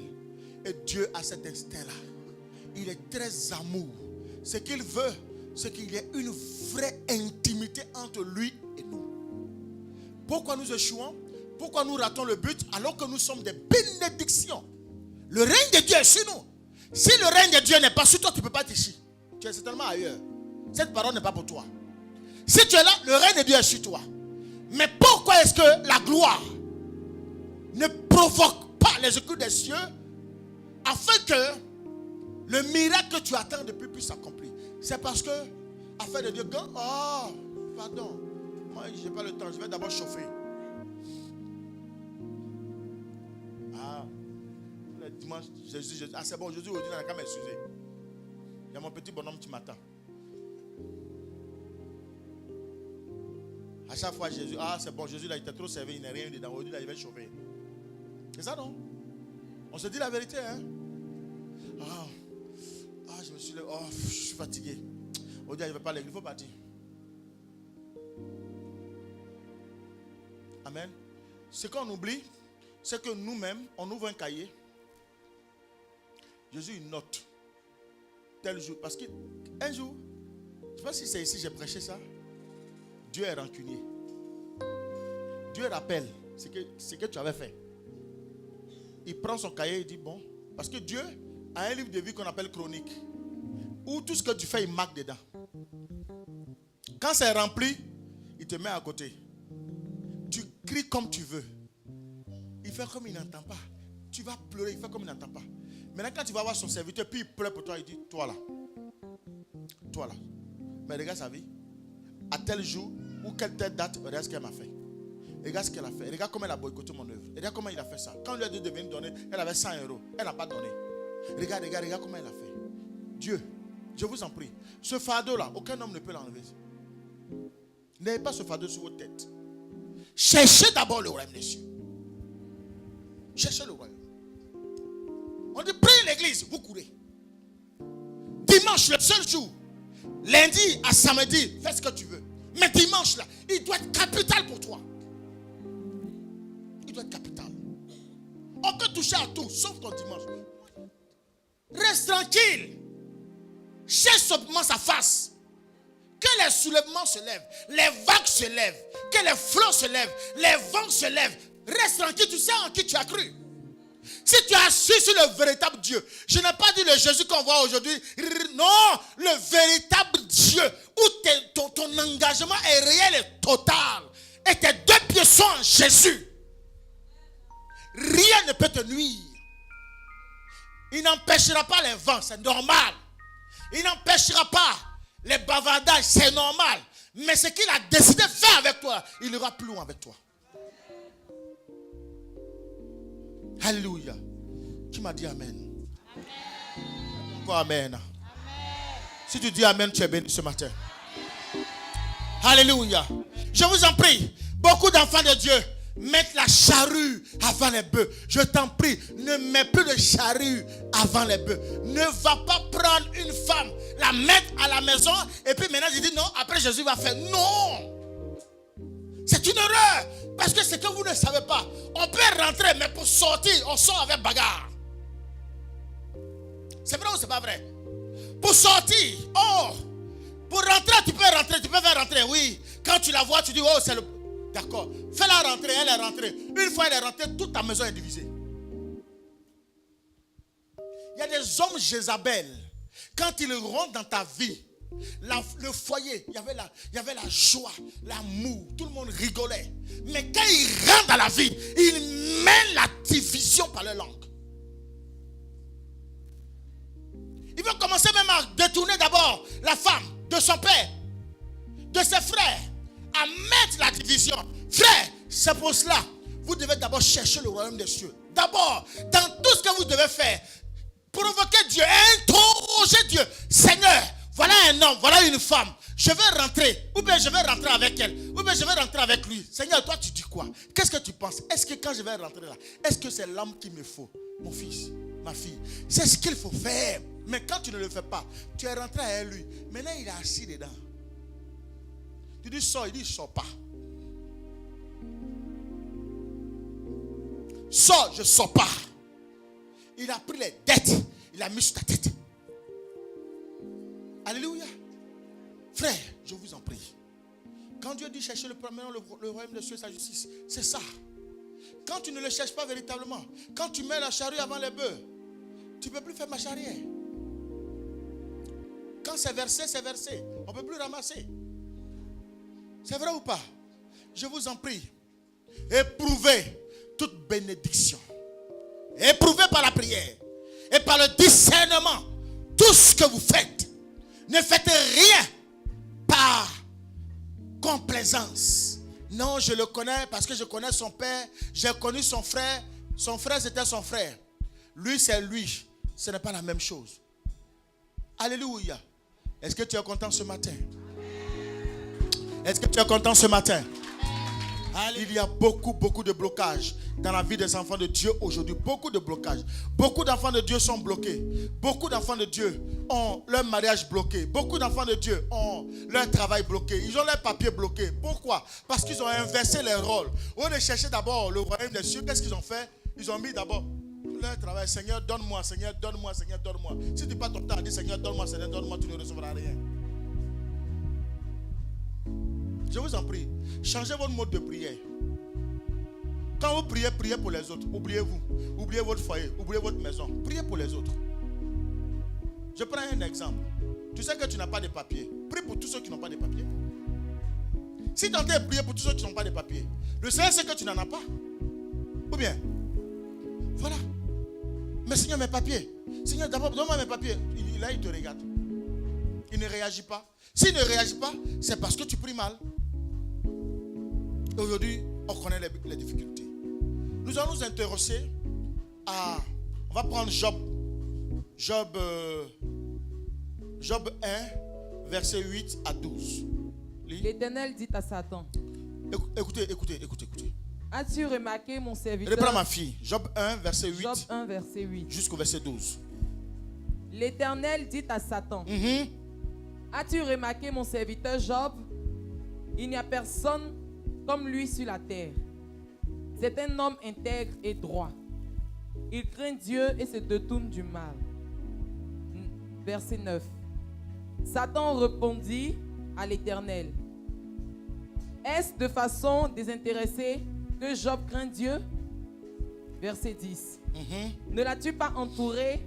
Et Dieu a cet instinct-là. Il est très amour. Ce qu'il veut, c'est qu'il y ait une vraie intimité entre lui et nous. Pourquoi nous échouons? Pourquoi nous ratons le but alors que nous sommes des bénédictions? Le règne de Dieu est sur nous. Si le règne de Dieu n'est pas sur toi, tu ne peux pas être ici. Tu es certainement ailleurs. Cette parole n'est pas pour toi. Si tu es là, le règne de Dieu est sur toi. Mais pourquoi est-ce que la gloire ne provoque pas les écus des cieux afin que le miracle que tu attends depuis puisse s'accomplir? C'est parce que, afin de Dieu, pardon, moi je n'ai pas le temps, je vais d'abord chauffer. Le dimanche, Jésus, c'est bon, Jésus aujourd'hui, il n'a qu'à m'excuser. Il y a mon petit bonhomme qui m'attend. À chaque fois, Jésus, c'est bon, Jésus, là, il était trop servi, il n'a rien eu dedans. Aujourd'hui, là, il va chauffer. C'est ça, non? On se dit la vérité, hein? Je me je suis fatigué. On dit, je ne vais pas à l'église, il faut partir. Amen. Ce qu'on oublie, c'est que nous-mêmes, on ouvre un cahier. Jésus, il note. Tel jour. Parce qu'un jour, je ne sais pas si c'est ici que j'ai prêché ça. Dieu est rancunier. Dieu rappelle ce que tu avais fait. Il prend son cahier et dit, bon, parce que Dieu a un livre de vie qu'on appelle chronique, où tout ce que tu fais, il marque dedans. Quand c'est rempli, il te met à côté. Tu cries comme tu veux. Il fait comme il n'entend pas. Tu vas pleurer, il fait comme il n'entend pas. Maintenant, quand tu vas voir son serviteur, puis il pleure pour toi, il dit, toi là. Toi là. Mais regarde sa vie. À tel jour, ou quelle telle date, regarde ce qu'elle m'a fait. Regarde ce qu'elle a fait. Regarde comment elle a boycotté mon œuvre. Regarde comment il a fait ça. Quand on lui a dit de venir donner, elle avait 100 €. Elle n'a pas donné. Regarde comment elle a fait. Dieu, je vous en prie. Ce fardeau-là, aucun homme ne peut l'enlever. N'ayez pas ce fardeau sur votre tête. Cherchez d'abord le royaume des cieux. Cherchez le royaume. On dit, priez l'église, vous courez. Dimanche, le seul jour. Lundi à samedi, fais ce que tu veux. Mais dimanche, là, il doit être capital pour toi. Il doit être capital. On peut toucher à tout, sauf ton dimanche. Reste tranquille. Cherche simplement sa face. Que les soulèvements se lèvent, les vagues se lèvent, que les flots se lèvent, les vents se lèvent. Reste tranquille, tu sais en qui tu as cru. Si tu as su sur le véritable Dieu, je n'ai pas dit le Jésus qu'on voit aujourd'hui. Non, le véritable Dieu, où ton engagement est réel et total. Et tes deux pieds sont en Jésus. Rien ne peut te nuire. Il n'empêchera pas les vents, c'est normal. Il n'empêchera pas les bavardages, c'est normal. Mais ce qu'il a décidé de faire avec toi, il ira plus loin avec toi. Alléluia. Qui m'a dit amen? Amen. Encore amen. Amen. Si tu dis amen, tu es béni ce matin. Amen. Alléluia. Je vous en prie, beaucoup d'enfants de Dieu mettent la charrue avant les bœufs. Je t'en prie, ne mets plus de charrue avant les bœufs. Ne va pas prendre une femme, la mettre à la maison et puis maintenant je dis non, après Jésus va faire. Non. C'est une erreur. Parce que c'est que vous ne savez pas. On peut rentrer, mais pour sortir, on sort avec bagarre. C'est vrai ou c'est pas vrai? Pour sortir, pour rentrer, tu peux faire rentrer, oui. Quand tu la vois, tu dis, oh, c'est le... D'accord. Fais-la rentrer, elle est rentrée. Une fois elle est rentrée, toute ta maison est divisée. Il y a des hommes Jézabel. Quand ils rentrent dans ta vie, le foyer, il y avait la joie, l'amour, tout le monde rigolait. Mais quand ils rentrent dans la vie, ils mènent la division par leur langue. Ils vont commencer même à détourner d'abord la femme de son père, de ses frères, à mettre la division. Frère, c'est pour cela, vous devez d'abord chercher le royaume des cieux. D'abord, dans tout ce que vous devez faire, provoquer Dieu, interroger Dieu. Seigneur, voilà un homme, voilà une femme. Je vais rentrer, ou bien je vais rentrer avec elle, ou bien je vais rentrer avec lui. Seigneur, toi tu dis quoi? Qu'est-ce que tu penses? Est-ce que quand je vais rentrer là, est-ce que c'est l'homme qu'il me faut? Mon fils, ma fille, c'est ce qu'il faut faire. Mais quand tu ne le fais pas, tu es rentré avec lui. Maintenant il est assis dedans. Tu dis sors, il dit sors pas. Sors, je sors pas. Il a pris les dettes, il a mis sur ta tête. Alléluia. Frère, je vous en prie. Quand Dieu dit chercher le royaume des cieux et sa justice, c'est ça. Quand tu ne le cherches pas véritablement, quand tu mets la charrue avant les bœufs, tu ne peux plus faire marche arrière. Quand c'est versé, c'est versé. On ne peut plus ramasser. C'est vrai ou pas? Je vous en prie. Éprouvez toute bénédiction. Éprouvez par la prière et par le discernement tout ce que vous faites. Ne faites rien par complaisance. Non, je le connais parce que je connais son père. J'ai connu son frère. Son frère, c'était son frère. Lui, c'est lui. Ce n'est pas la même chose. Alléluia. Est-ce que tu es content ce matin? Est-ce que tu es content ce matin? Il y a beaucoup de blocages dans la vie des enfants de Dieu aujourd'hui. Beaucoup de blocages. Beaucoup d'enfants de Dieu sont bloqués. Beaucoup d'enfants de Dieu ont leur mariage bloqué. Beaucoup d'enfants de Dieu ont leur travail bloqué. Ils ont leurs papiers bloqués. Pourquoi? Parce qu'ils ont inversé les rôles. Au lieu de chercher d'abord le royaume des cieux, qu'est-ce qu'ils ont fait? Ils ont mis d'abord leur travail. Seigneur, donne-moi, Seigneur, donne-moi, Seigneur, donne-moi. Si tu passes ton temps à dire Seigneur, donne-moi, Seigneur, donne-moi, tu ne recevras rien. Je vous en prie, changez votre mode de prière. Quand vous priez, priez pour les autres. Oubliez-vous. Oubliez votre foyer. Oubliez votre maison. Priez pour les autres. Je prends un exemple. Tu sais que tu n'as pas de papier. Prie pour tous ceux qui n'ont pas de papier. Si tu entends prier pour tous ceux qui n'ont pas de papier, le Seigneur sait que tu n'en as pas. Ou bien, voilà. Mais Seigneur, mes papiers. Seigneur, d'abord, donne-moi mes papiers. Là, il te regarde. Il ne réagit pas. S'il ne réagit pas, c'est parce que tu pries mal. Aujourd'hui, on connaît les difficultés. Nous allons nous intéresser à... On va prendre Job 1, verset 8 à 12. L'Éternel dit à Satan. Écoutez. As-tu remarqué mon serviteur? Reprends ma fille. Job 1, verset 8. Job 1, verset 8. Jusqu'au verset 12. L'Éternel dit à Satan. As-tu remarqué mon serviteur Job? Il n'y a personne comme lui sur la terre. C'est un homme intègre et droit. Il craint Dieu et se détourne du mal. Verset 9. Satan répondit à l'Éternel. Est-ce de façon désintéressée que Job craint Dieu? Verset 10. Ne l'as-tu pas entouré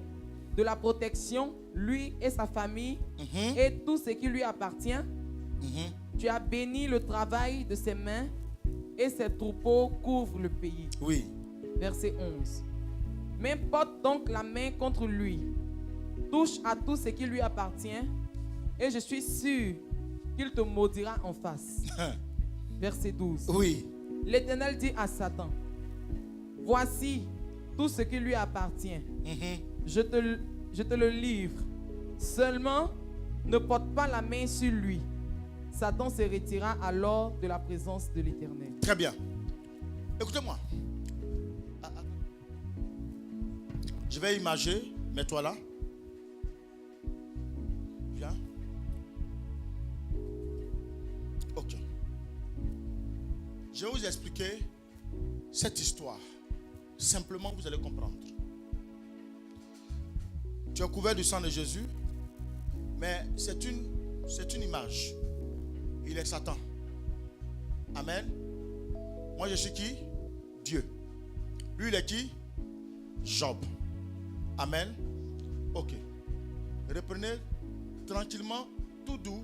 de la protection, lui et sa famille, et tout ce qui lui appartient? Tu as béni le travail de ses mains, et ses troupeaux couvrent le pays. Oui. Verset 11. Mais porte donc la main contre lui, touche à tout ce qui lui appartient, et je suis sûr qu'il te maudira en face. Verset 12. Oui. L'Éternel dit à Satan, voici tout ce qui lui appartient. Je te le livre. Seulement, ne porte pas la main sur lui. Satan se retira alors de la présence de l'Éternel. Très bien. Écoutez-moi. Je vais imager. Mets-toi là. Viens. Ok. Je vais vous expliquer cette histoire. Simplement, vous allez comprendre. Tu es couvert du sang de Jésus, mais c'est une image. Il est Satan. Amen. Moi, je suis qui? Dieu. Lui, il est qui? Job. Amen. Ok. Reprenez tranquillement, tout doux,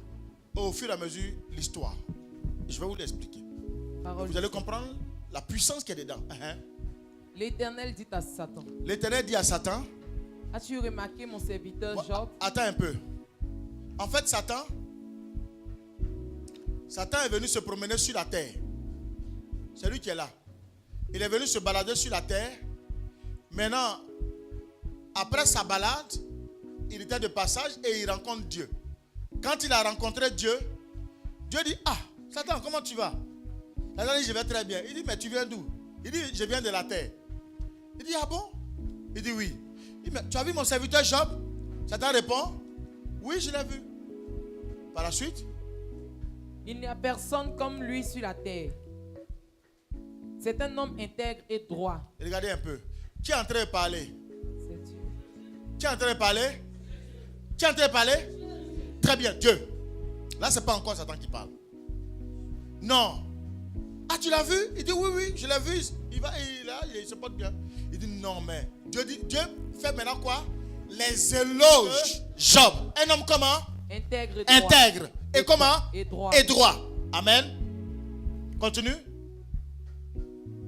au fur et à mesure, l'histoire. Je vais vous l'expliquer. Vous allez comprendre la puissance qui est dedans. L'Éternel dit à Satan. L'Éternel dit à Satan. As-tu remarqué mon serviteur Job? Attends un peu. En fait, Satan est venu se promener sur la terre. C'est lui qui est là. Il est venu se balader sur la terre. Maintenant, après sa balade, il était de passage et il rencontre Dieu. Quand il a rencontré Dieu, Dieu dit, ah, Satan, comment tu vas? Satan dit, je vais très bien. Il dit, mais tu viens d'où? Il dit, je viens de la terre. Il dit, ah bon? Il dit, oui. Il dit, mais tu as vu mon serviteur Job? Satan répond, oui, je l'ai vu. Par la suite, il n'y a personne comme lui sur la terre. C'est un homme intègre et droit. Regardez un peu. Qui est en train de parler? C'est Dieu. Qui est en train de parler? Qui est en train de parler? Très bien, Dieu. Là, ce n'est pas encore Satan qui parle. Non. Ah, tu l'as vu? Il dit oui, je l'ai vu. Il se porte bien. Il dit non, mais Dieu fait maintenant quoi? Les éloges. Job. Un homme comment? Intègre. Intègre. Et comment? Et droit. Et droit. Amen. Continue.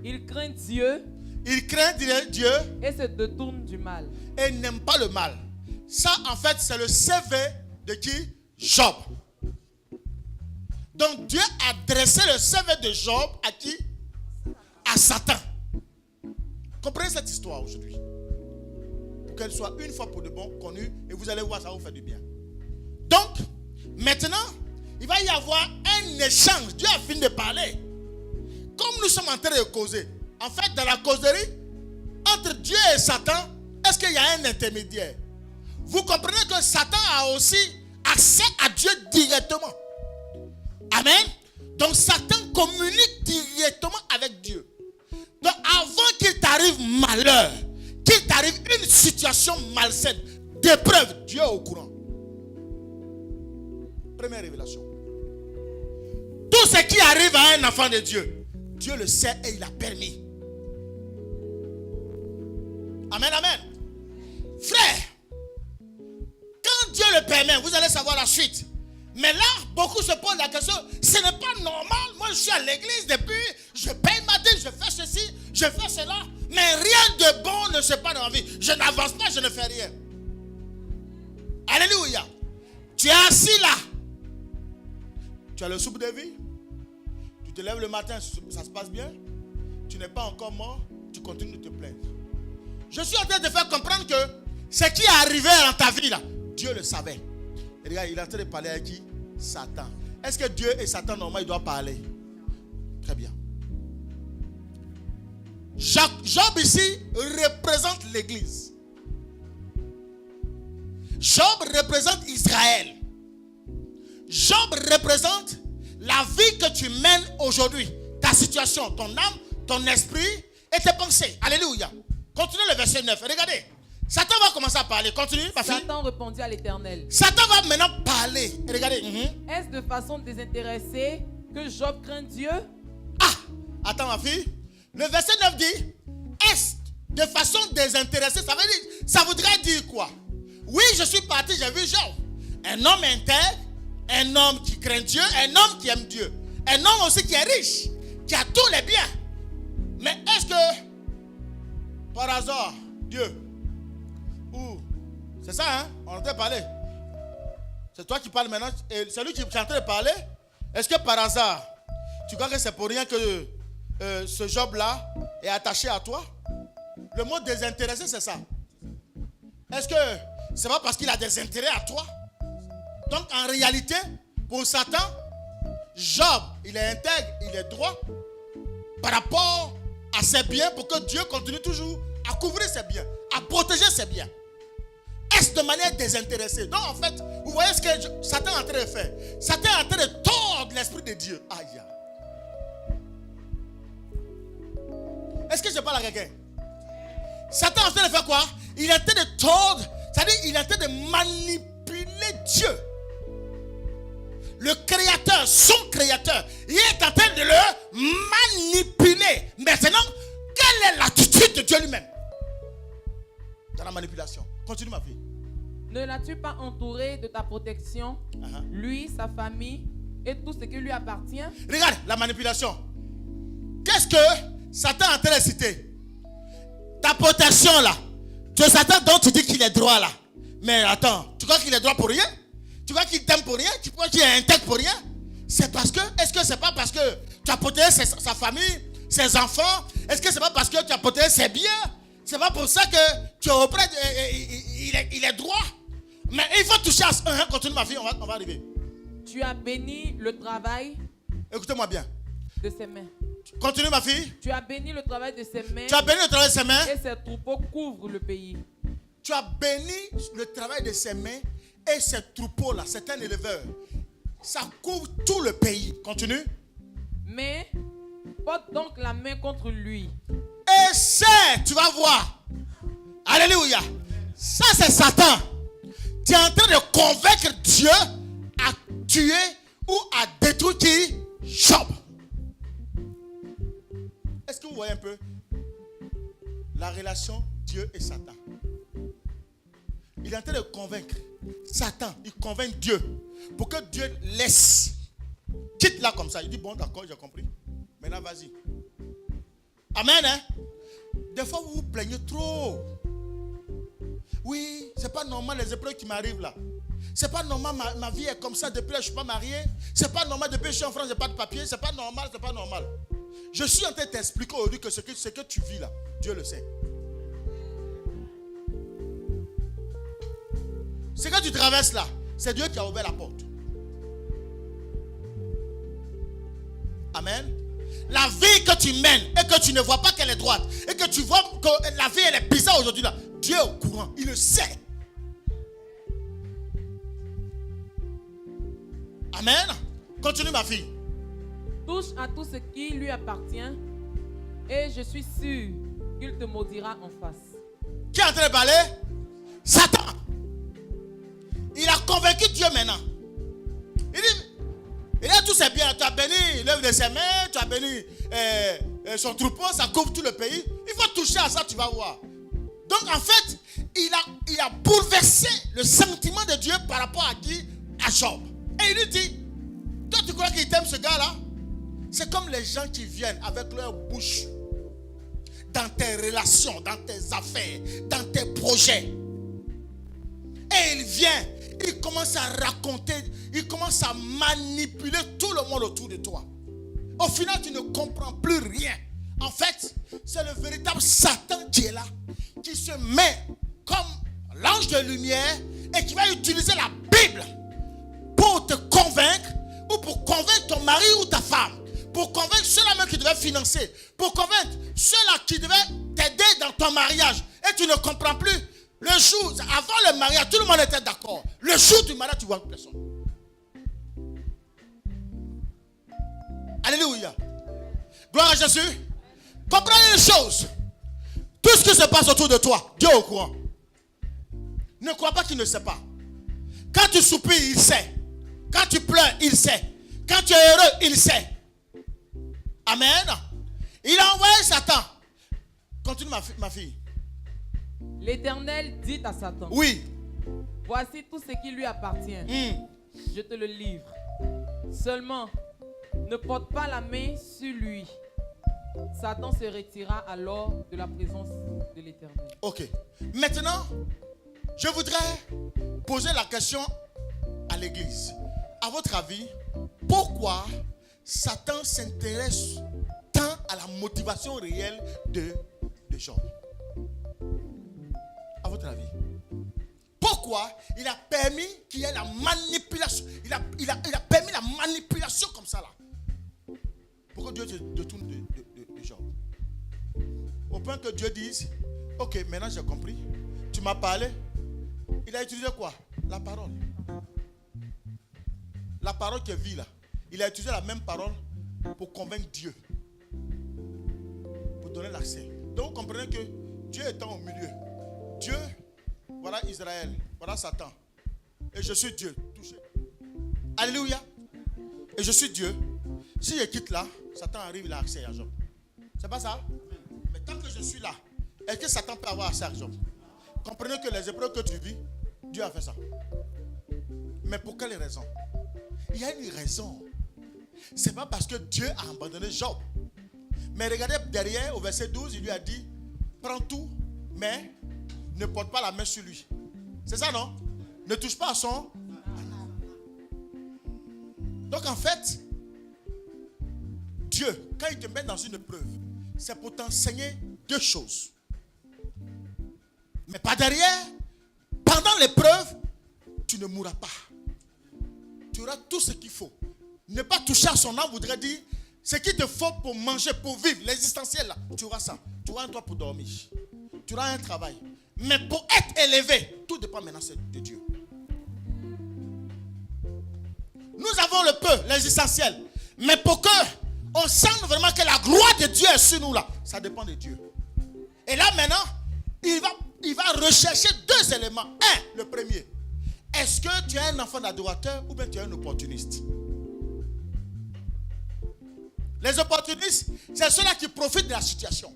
Il craint Dieu. Il craint Dieu. Et se détourne du mal. Et n'aime pas le mal. Ça, en fait, c'est le CV de qui? Job. Donc, Dieu a dressé le CV de Job à qui? À Satan. Comprenez cette histoire aujourd'hui. Pour qu'elle soit une fois pour de bon connue. Et vous allez voir, ça vous fait du bien. Donc, maintenant, il va y avoir un échange. Dieu a fini de parler. Comme nous sommes en train de causer, en fait, dans la causerie, entre Dieu et Satan, est-ce qu'il y a un intermédiaire? Vous comprenez que Satan a aussi accès à Dieu directement. Amen. Donc Satan communique directement avec Dieu. Donc avant qu'il t'arrive malheur, qu'il t'arrive une situation malsaine, d'épreuve, Dieu est au courant. Première révélation. Tout ce qui arrive à un enfant de Dieu, Dieu le sait et il a permis. Amen, amen. Frère, quand Dieu le permet, vous allez savoir la suite. Mais là, beaucoup se posent la question, ce n'est pas normal. Moi, je suis à l'église depuis, je paye ma dîme, je fais ceci, je fais cela. Mais rien de bon ne se passe dans ma vie. Je n'avance pas, je ne fais rien. Alléluia. Tu es assis là. Tu as le soupe de vie. Tu te lèves le matin, ça se passe bien. Tu n'es pas encore mort, tu continues de te plaindre. Je suis en train de faire comprendre que ce qui est arrivé dans ta vie là, Dieu le savait. Et regarde, il est en train de parler avec qui? Satan. Est-ce que Dieu et Satan, normalement, ils doivent parler? Très bien. Job ici représente l'église. Job représente Israël. Job représente la vie que tu mènes aujourd'hui. Ta situation, ton âme, ton esprit et tes pensées. Alléluia. Continuez le verset 9. Regardez. Satan va commencer à parler. Continue, ma fille. Satan répondit à l'Éternel. Satan va maintenant parler. Regardez. Est-ce de façon désintéressée que Job craint Dieu? Ah, attends ma fille. Le verset 9 dit, est-ce de façon désintéressée? Ça voudrait dire quoi? Oui, je suis parti, j'ai vu Job. Un homme intègre, un homme qui craint Dieu, un homme qui aime Dieu. Un homme aussi qui est riche, qui a tous les biens. Mais est-ce que, par hasard, Dieu, ou, c'est ça, hein? On en a parlé. C'est toi qui parles maintenant, et celui qui est en train de parler, est-ce que par hasard, tu crois que c'est pour rien que ce Job-là est attaché à toi? Le mot désintéressé, c'est ça. Est-ce que c'est pas parce qu'il a des intérêts à toi? Donc en réalité, pour Satan, Job, il est intègre, il est droit par rapport à ses biens pour que Dieu continue toujours à couvrir ses biens, à protéger ses biens. Est-ce de manière désintéressée? Donc en fait, vous voyez ce que Satan est en train de faire. Satan est en train de tordre l'esprit de Dieu. Aïe. Est-ce que je parle à quelqu'un? Satan est en train de faire quoi? Il est en train de tordre, c'est-à-dire il est en train de manipuler Dieu. Le créateur, son créateur, il est en train de le manipuler. Maintenant, quelle est l'attitude de Dieu lui-même dans la manipulation? Continue ma fille. Ne l'as-tu pas entouré de ta protection, lui, sa famille et tout ce qui lui appartient? Regarde la manipulation. Qu'est-ce que Satan est en train de citer? Ta protection là. Dieu Satan dont tu dis qu'il est droit là. Mais attends, tu crois qu'il est droit pour rien? Tu crois qu'il t'aime pour rien? Tu crois qu'il est intègre pour rien? C'est parce que, est-ce que c'est pas parce que tu as protégé sa famille, ses enfants? Est-ce que c'est pas parce que tu as protégé ses biens? C'est pas pour ça que tu es auprès de, il est droit? Mais il faut toucher à ça. Continue ma fille, on va arriver. Tu as béni le travail. Écoutez-moi bien. De ses mains. Continue ma fille. Tu as béni le travail de ses mains. Tu as béni le travail de ses mains. Et ses troupeaux couvrent le pays. Tu as béni le travail de ses mains et ces troupeaux-là. C'est un éleveur. Ça couvre tout le pays. Continue. Mais porte donc la main contre lui. Essaie, tu vas voir. Alléluia. Ça c'est Satan. Tu es en train de convaincre Dieu à tuer ou à détruire qui? Job. Est-ce que vous voyez un peu la relation Dieu et Satan? Il est en train de convaincre Satan. Il convainc Dieu pour que Dieu laisse. Quitte-la comme ça. Il dit bon d'accord, j'ai compris. Maintenant vas-y. Amen. Hein? Des fois vous vous plaignez trop. Oui, c'est pas normal les épreuves qui m'arrivent là. C'est pas normal, ma vie est comme ça depuis que je ne suis pas marié. C'est pas normal depuis que je suis en France, je n'ai pas de papier. C'est pas normal, c'est pas normal. Je suis en train de t'expliquer aujourd'hui que ce que tu vis là, Dieu le sait. Ce que tu traverses là, c'est Dieu qui a ouvert la porte. Amen. la vie que tu mènes et que tu ne vois pas qu'elle est droite et que tu vois que la vie elle est bizarre aujourd'hui là, Dieu est au courant, il le sait. Amen. Continue ma fille. Touche à tout ce qui lui appartient et je suis sûr qu'il te maudira en face. Qui est en train de parler? Satan. Il a convaincu Dieu maintenant. Il dit, tout c'est bien. Tu as béni l'œuvre de ses mains, tu as béni son troupeau, ça couvre tout le pays. Il faut toucher à ça, tu vas voir. Donc en fait, il a bouleversé le sentiment de Dieu par rapport à qui? À Job. Et il lui dit, toi tu crois qu'il t'aime ce gars-là? C'est comme les gens qui viennent avec leur bouche dans tes relations, dans tes affaires, dans tes projets. Et il vient, il commence à raconter, il commence à manipuler tout le monde autour de toi. Au final, tu ne comprends plus rien. En fait, c'est le véritable Satan qui est là, qui se met comme l'ange de lumière et qui va utiliser la Bible pour te convaincre ou pour convaincre ton mari ou ta femme, pour convaincre ceux-là même qui devaient financer, pour convaincre ceux-là qui devaient t'aider dans ton mariage. Et tu ne comprends plus. Le jour, avant le mariage, tout le monde était d'accord. Le jour du mariage, tu vois personne. Alléluia. Gloire à Jésus. Comprenez une chose. Tout ce qui se passe autour de toi, Dieu est au courant. Ne crois pas qu'il ne sait pas. Quand tu soupires, il sait. Quand tu pleures, il sait. Quand tu es heureux, il sait. Amen. Il a envoyé Satan. Continue ma fille. L'Éternel dit à Satan. Oui. Voici tout ce qui lui appartient. Je te le livre. Seulement, ne porte pas la main sur lui. Satan se retirera alors de la présence de l'Éternel. Ok. Maintenant, je voudrais poser la question à l'église. À votre avis, pourquoi Satan s'intéresse tant à la motivation réelle de Job? À votre avis, pourquoi il a permis qu'il y ait la manipulation? Il a permis la manipulation comme ça là. Pourquoi Dieu se détourne de Job? Au point que Dieu dise, ok, maintenant j'ai compris. Tu m'as parlé. Il a utilisé quoi? La parole. La parole qui est vie là. Il a utilisé la même parole pour convaincre Dieu. Pour donner l'accès. Donc vous comprenez que Dieu étant au milieu. Dieu, voilà Israël, voilà Satan. Et je suis Dieu. Touché. Alléluia. Et je suis Dieu. Si je quitte là, Satan arrive, il a accès à Job. C'est pas ça? Mais tant que je suis là, est-ce que Satan peut avoir accès à Job? Comprenez que les épreuves que tu vis, Dieu a fait ça. Mais pour quelle raison? Il y a une raison. C'est pas parce que Dieu a abandonné Job. Mais regardez derrière, au verset 12, il lui a dit, prends tout, mais ne porte pas la main sur lui. C'est ça, non? Ne touche pas à son. Donc en fait, Dieu, quand il te met dans une épreuve, c'est pour t'enseigner deux choses. Mais pas derrière, pendant l'épreuve, tu ne mourras pas. Tu auras tout ce qu'il faut. Ne pas toucher à son âme voudrait dire ce qu'il te faut pour manger, pour vivre, l'existentiel là. Tu auras ça. Tu auras un toit pour dormir. Tu auras un travail. Mais pour être élevé, tout dépend maintenant de Dieu. Nous avons le peu, l'existentiel. Mais pour que on sente vraiment que la gloire de Dieu est sur nous là, ça dépend de Dieu. Et là maintenant, il va rechercher deux éléments. Un, le premier. Est-ce que tu es un enfant d'adorateur ou bien tu es un opportuniste? Les opportunistes, c'est ceux-là qui profitent de la situation.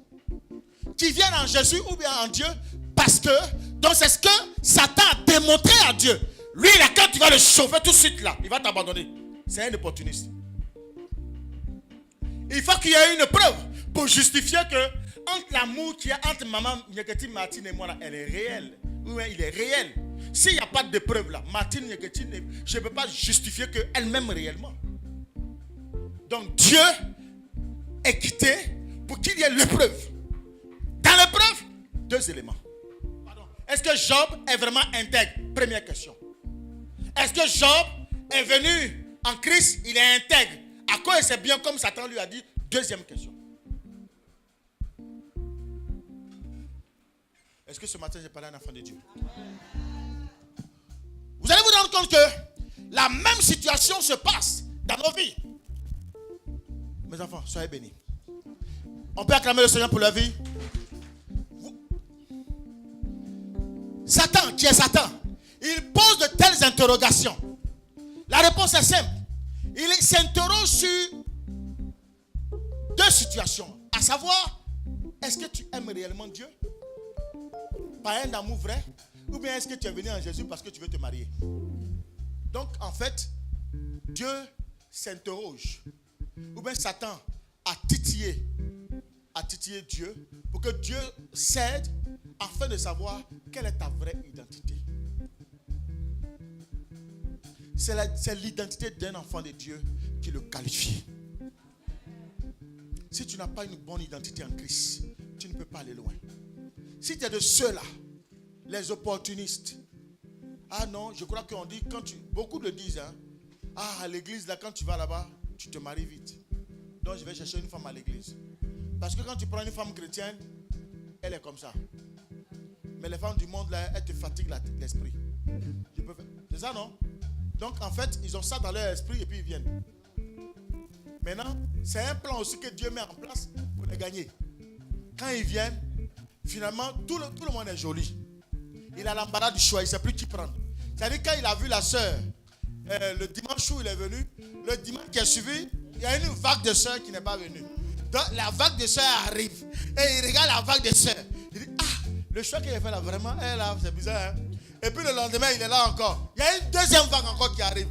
Qui viennent en Jésus ou bien en Dieu parce que, donc c'est ce que Satan a démontré à Dieu. Lui, là, quand tu vas le chauffer tout de suite là, il va t'abandonner. C'est un opportuniste. Il faut qu'il y ait une preuve pour justifier que entre l'amour qu'il y a entre maman Nyeketine Martine et moi là, elle est réelle. Oui, il est réel. S'il n'y a pas de preuve là, Martine Nyeketine, je ne peux pas justifier qu'elle m'aime réellement. Donc Dieu est quitté pour qu'il y ait l'épreuve. Dans l'épreuve, deux éléments. Pardon. Est-ce que Job est vraiment intègre? Première question. Est-ce que Job est venu en Christ, il est intègre À quoi c'est bien comme Satan lui a dit? Deuxième question. Est-ce que ce matin j'ai parlé à un enfant de Dieu? Vous allez vous rendre compte que la même situation se passe dans nos vies. Mes enfants, soyez bénis. On peut acclamer le Seigneur pour leur vie. Satan, qui est Satan, il pose de telles interrogations. La réponse est simple. Il s'interroge sur deux situations. À savoir, est-ce que tu aimes réellement Dieu? Par un amour vrai? Ou bien est-ce que tu es venu en Jésus parce que tu veux te marier? Donc, en fait, Dieu s'interroge. Ou bien Satan a titillé Dieu pour que Dieu cède afin de savoir quelle est ta vraie identité. C'est l'identité d'un enfant de Dieu qui le qualifie. Si tu n'as pas une bonne identité en Christ, tu ne peux pas aller loin. Si tu es de ceux-là, les opportunistes, ah non, je crois qu'on dit, beaucoup le disent, hein, à l'église, là, quand tu vas là-bas, tu te maries vite. Donc je vais chercher une femme à l'église. Parce que quand tu prends une femme chrétienne, elle est comme ça. Mais les femmes du monde, là, elles te fatiguent l'esprit. C'est ça, non? Donc en fait, ils ont ça dans leur esprit et puis ils viennent. Maintenant, c'est un plan aussi que Dieu met en place pour les gagner. Quand ils viennent, finalement, tout le monde est joli. Il a l'embarras du choix, il ne sait plus qui prendre. C'est-à-dire quand il a vu la sœur, le dimanche où il est venu, le dimanche qui a suivi, il y a une vague de sœurs qui n'est pas venue. Donc la vague de sœurs arrive. Et il regarde la vague de sœurs. Il dit, le choix qu'il a fait là, vraiment, là, c'est bizarre. Hein? Et puis le lendemain, il est là encore. Il y a une deuxième vague encore qui arrive.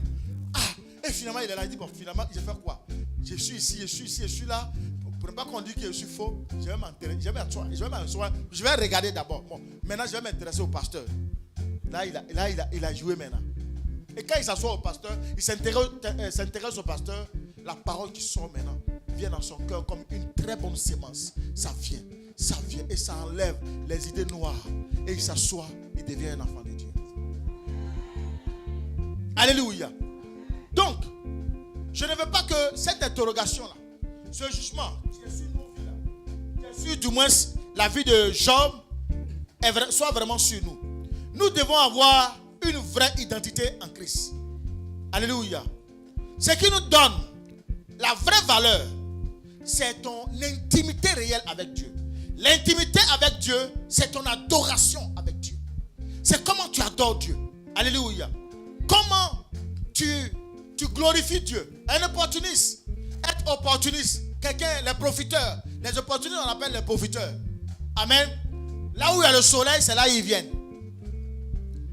Et finalement, il est là, il dit, bon, finalement, je vais faire quoi? Je suis ici, je suis là. Pour ne pas qu'on dise que je suis faux, je vais m'intéresser, je vais regarder d'abord. Bon, maintenant, je vais m'intéresser au pasteur. Là, il a joué maintenant. Et quand il s'assoit au pasteur, il s'intéresse au pasteur, la parole qui sort maintenant vient dans son cœur comme une très bonne sémence. Ça vient et ça enlève les idées noires. Et il s'assoit, il devient un enfant de Dieu. Alléluia. Donc, je ne veux pas que cette interrogation-là, ce jugement qui est sur nos vies là, qui est sur du moins la vie de Job, soit vraiment sur nous. Nous devons avoir une vraie identité en Christ. Alléluia. Ce qui nous donne la vraie valeur, c'est ton intimité réelle avec Dieu. L'intimité avec Dieu, c'est ton adoration avec Dieu. C'est comment tu adores Dieu. Alléluia. Comment tu glorifies Dieu. Un opportuniste. Être opportuniste. Quelqu'un, les profiteurs. Les opportunistes, on appelle les profiteurs. Amen. Là où il y a le soleil, c'est là où ils viennent.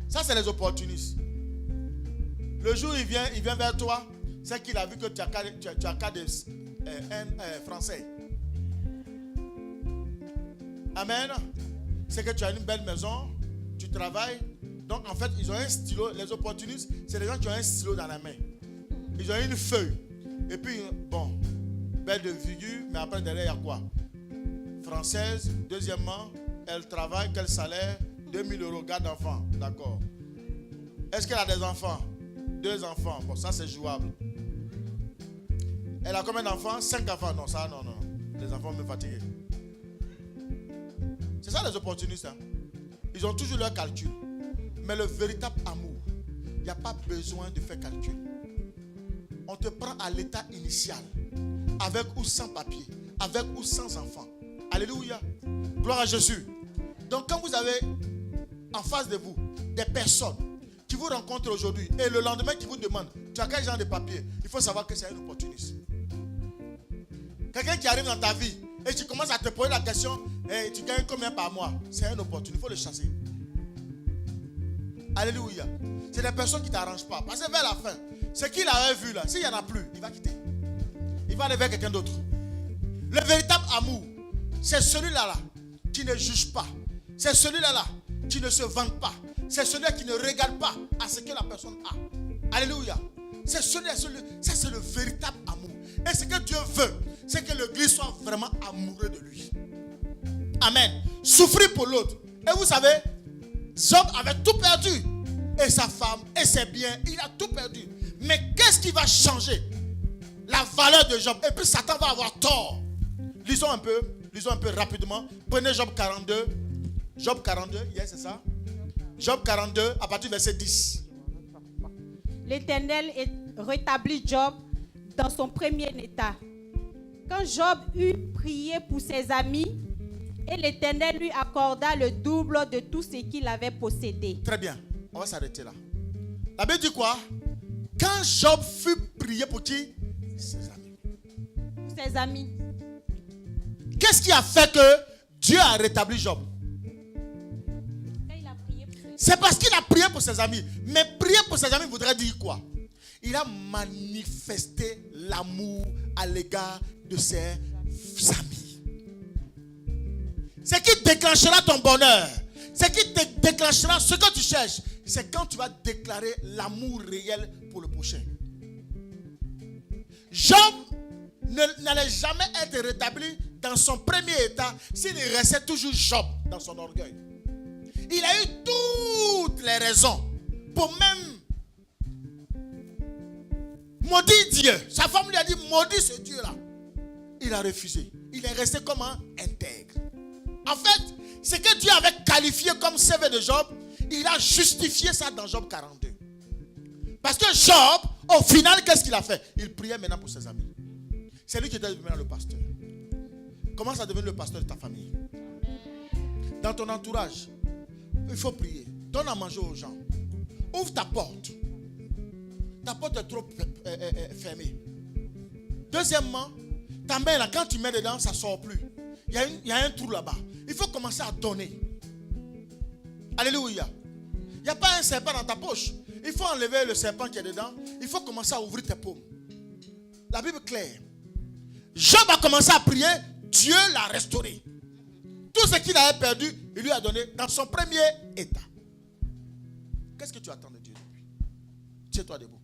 Ça, c'est les opportunistes. Le jour où il vient vers toi, c'est qu'il a vu que tu as qu'à français. Amen. C'est que tu as une belle maison, tu travailles. Donc, en fait, ils ont un stylo. Les opportunistes, c'est les gens qui ont un stylo dans la main. Ils ont une feuille. Et puis, bon, belle de figure, mais après, derrière, il y a quoi? Française. Deuxièmement, elle travaille, quel salaire? 2000 €, garde d'enfants. D'accord. Est-ce qu'elle a des enfants? 2 enfants. Bon, ça, c'est jouable. Elle a combien d'enfants? 5 enfants. Non, ça, non. Les enfants me fatiguent. C'est ça, les opportunistes. Hein? Ils ont toujours leur calcul. Mais le véritable amour, il n'y a pas besoin de faire calcul. On te prend à l'état initial, avec ou sans papier, avec ou sans enfant. Alléluia. Gloire à Jésus. Donc quand vous avez en face de vous des personnes qui vous rencontrent aujourd'hui et le lendemain qui vous demandent, tu as quel genre de papier? Il faut savoir que c'est un opportuniste. Quelqu'un qui arrive dans ta vie et tu commences à te poser la question, hey, tu gagnes combien par mois? C'est un opportuniste, il faut le chasser. Alléluia. C'est des personnes qui ne t'arrangent pas. Parce que vers la fin, ce qu'il avait vu là, s'il n'y en a plus, il va quitter. Il va aller vers quelqu'un d'autre. Le véritable amour, c'est celui-là qui ne juge pas. C'est celui-là qui ne se vante pas. C'est celui-là qui ne regarde pas à ce que la personne a. Alléluia. C'est ça, c'est le véritable amour. Et ce que Dieu veut, c'est que l'Église soit vraiment amoureux de lui. Amen. Souffrir pour l'autre. Et vous savez, Job avait tout perdu. Et sa femme, et ses biens, il a tout perdu. Mais qu'est-ce qui va changer la valeur de Job. Et puis Satan va avoir tort. Lisons un peu rapidement. Prenez Job 42. Job 42, yes, c'est ça. Job 42, à partir du verset 10. L'Éternel rétablit Job dans son premier état. Quand Job eut prié pour ses amis, et l'Éternel lui accorda le double de tout ce qu'il avait possédé. Très bien, on va s'arrêter là. La Bible dit quoi? Quand Job fut prié pour qui? Ses amis. Pour ses amis. Qu'est-ce qui a fait que Dieu a rétabli Job? C'est parce qu'il a prié pour ses amis. Mais prier pour ses amis voudrait dire quoi? Il a manifesté l'amour à l'égard de ses amis. Ce qui déclenchera ton bonheur, ce qui déclenchera ce que tu cherches, c'est quand tu vas déclarer l'amour réel pour le prochain. Job n'allait jamais être rétabli dans son premier état s'il restait toujours Job dans son orgueil. Il a eu toutes les raisons pour même maudire Dieu. Sa femme lui a dit maudis ce Dieu-là. Il a refusé. Il est resté comme un intègre. En fait, ce que Dieu avait qualifié comme CV de Job, il a justifié ça dans Job 42. Parce que Job, au final, qu'est-ce qu'il a fait? Il priait maintenant pour ses amis. C'est lui qui est devenu le pasteur. Commence à devenir le pasteur de ta famille. Dans ton entourage, il faut prier. Donne à manger aux gens. Ouvre ta porte. Ta porte est trop fermée. Deuxièmement, ta main là, quand tu mets dedans, ça ne sort plus. Il y a un trou là-bas. Il faut commencer à donner. Alléluia. Il n'y a pas un serpent dans ta poche. Il faut enlever le serpent qui est dedans. Il faut commencer à ouvrir tes paumes. La Bible est claire. Job a commencé à prier. Dieu l'a restauré. Tout ce qu'il avait perdu, il lui a donné dans son premier état. Qu'est-ce que tu attends de Dieu depuis? Tiens-toi debout.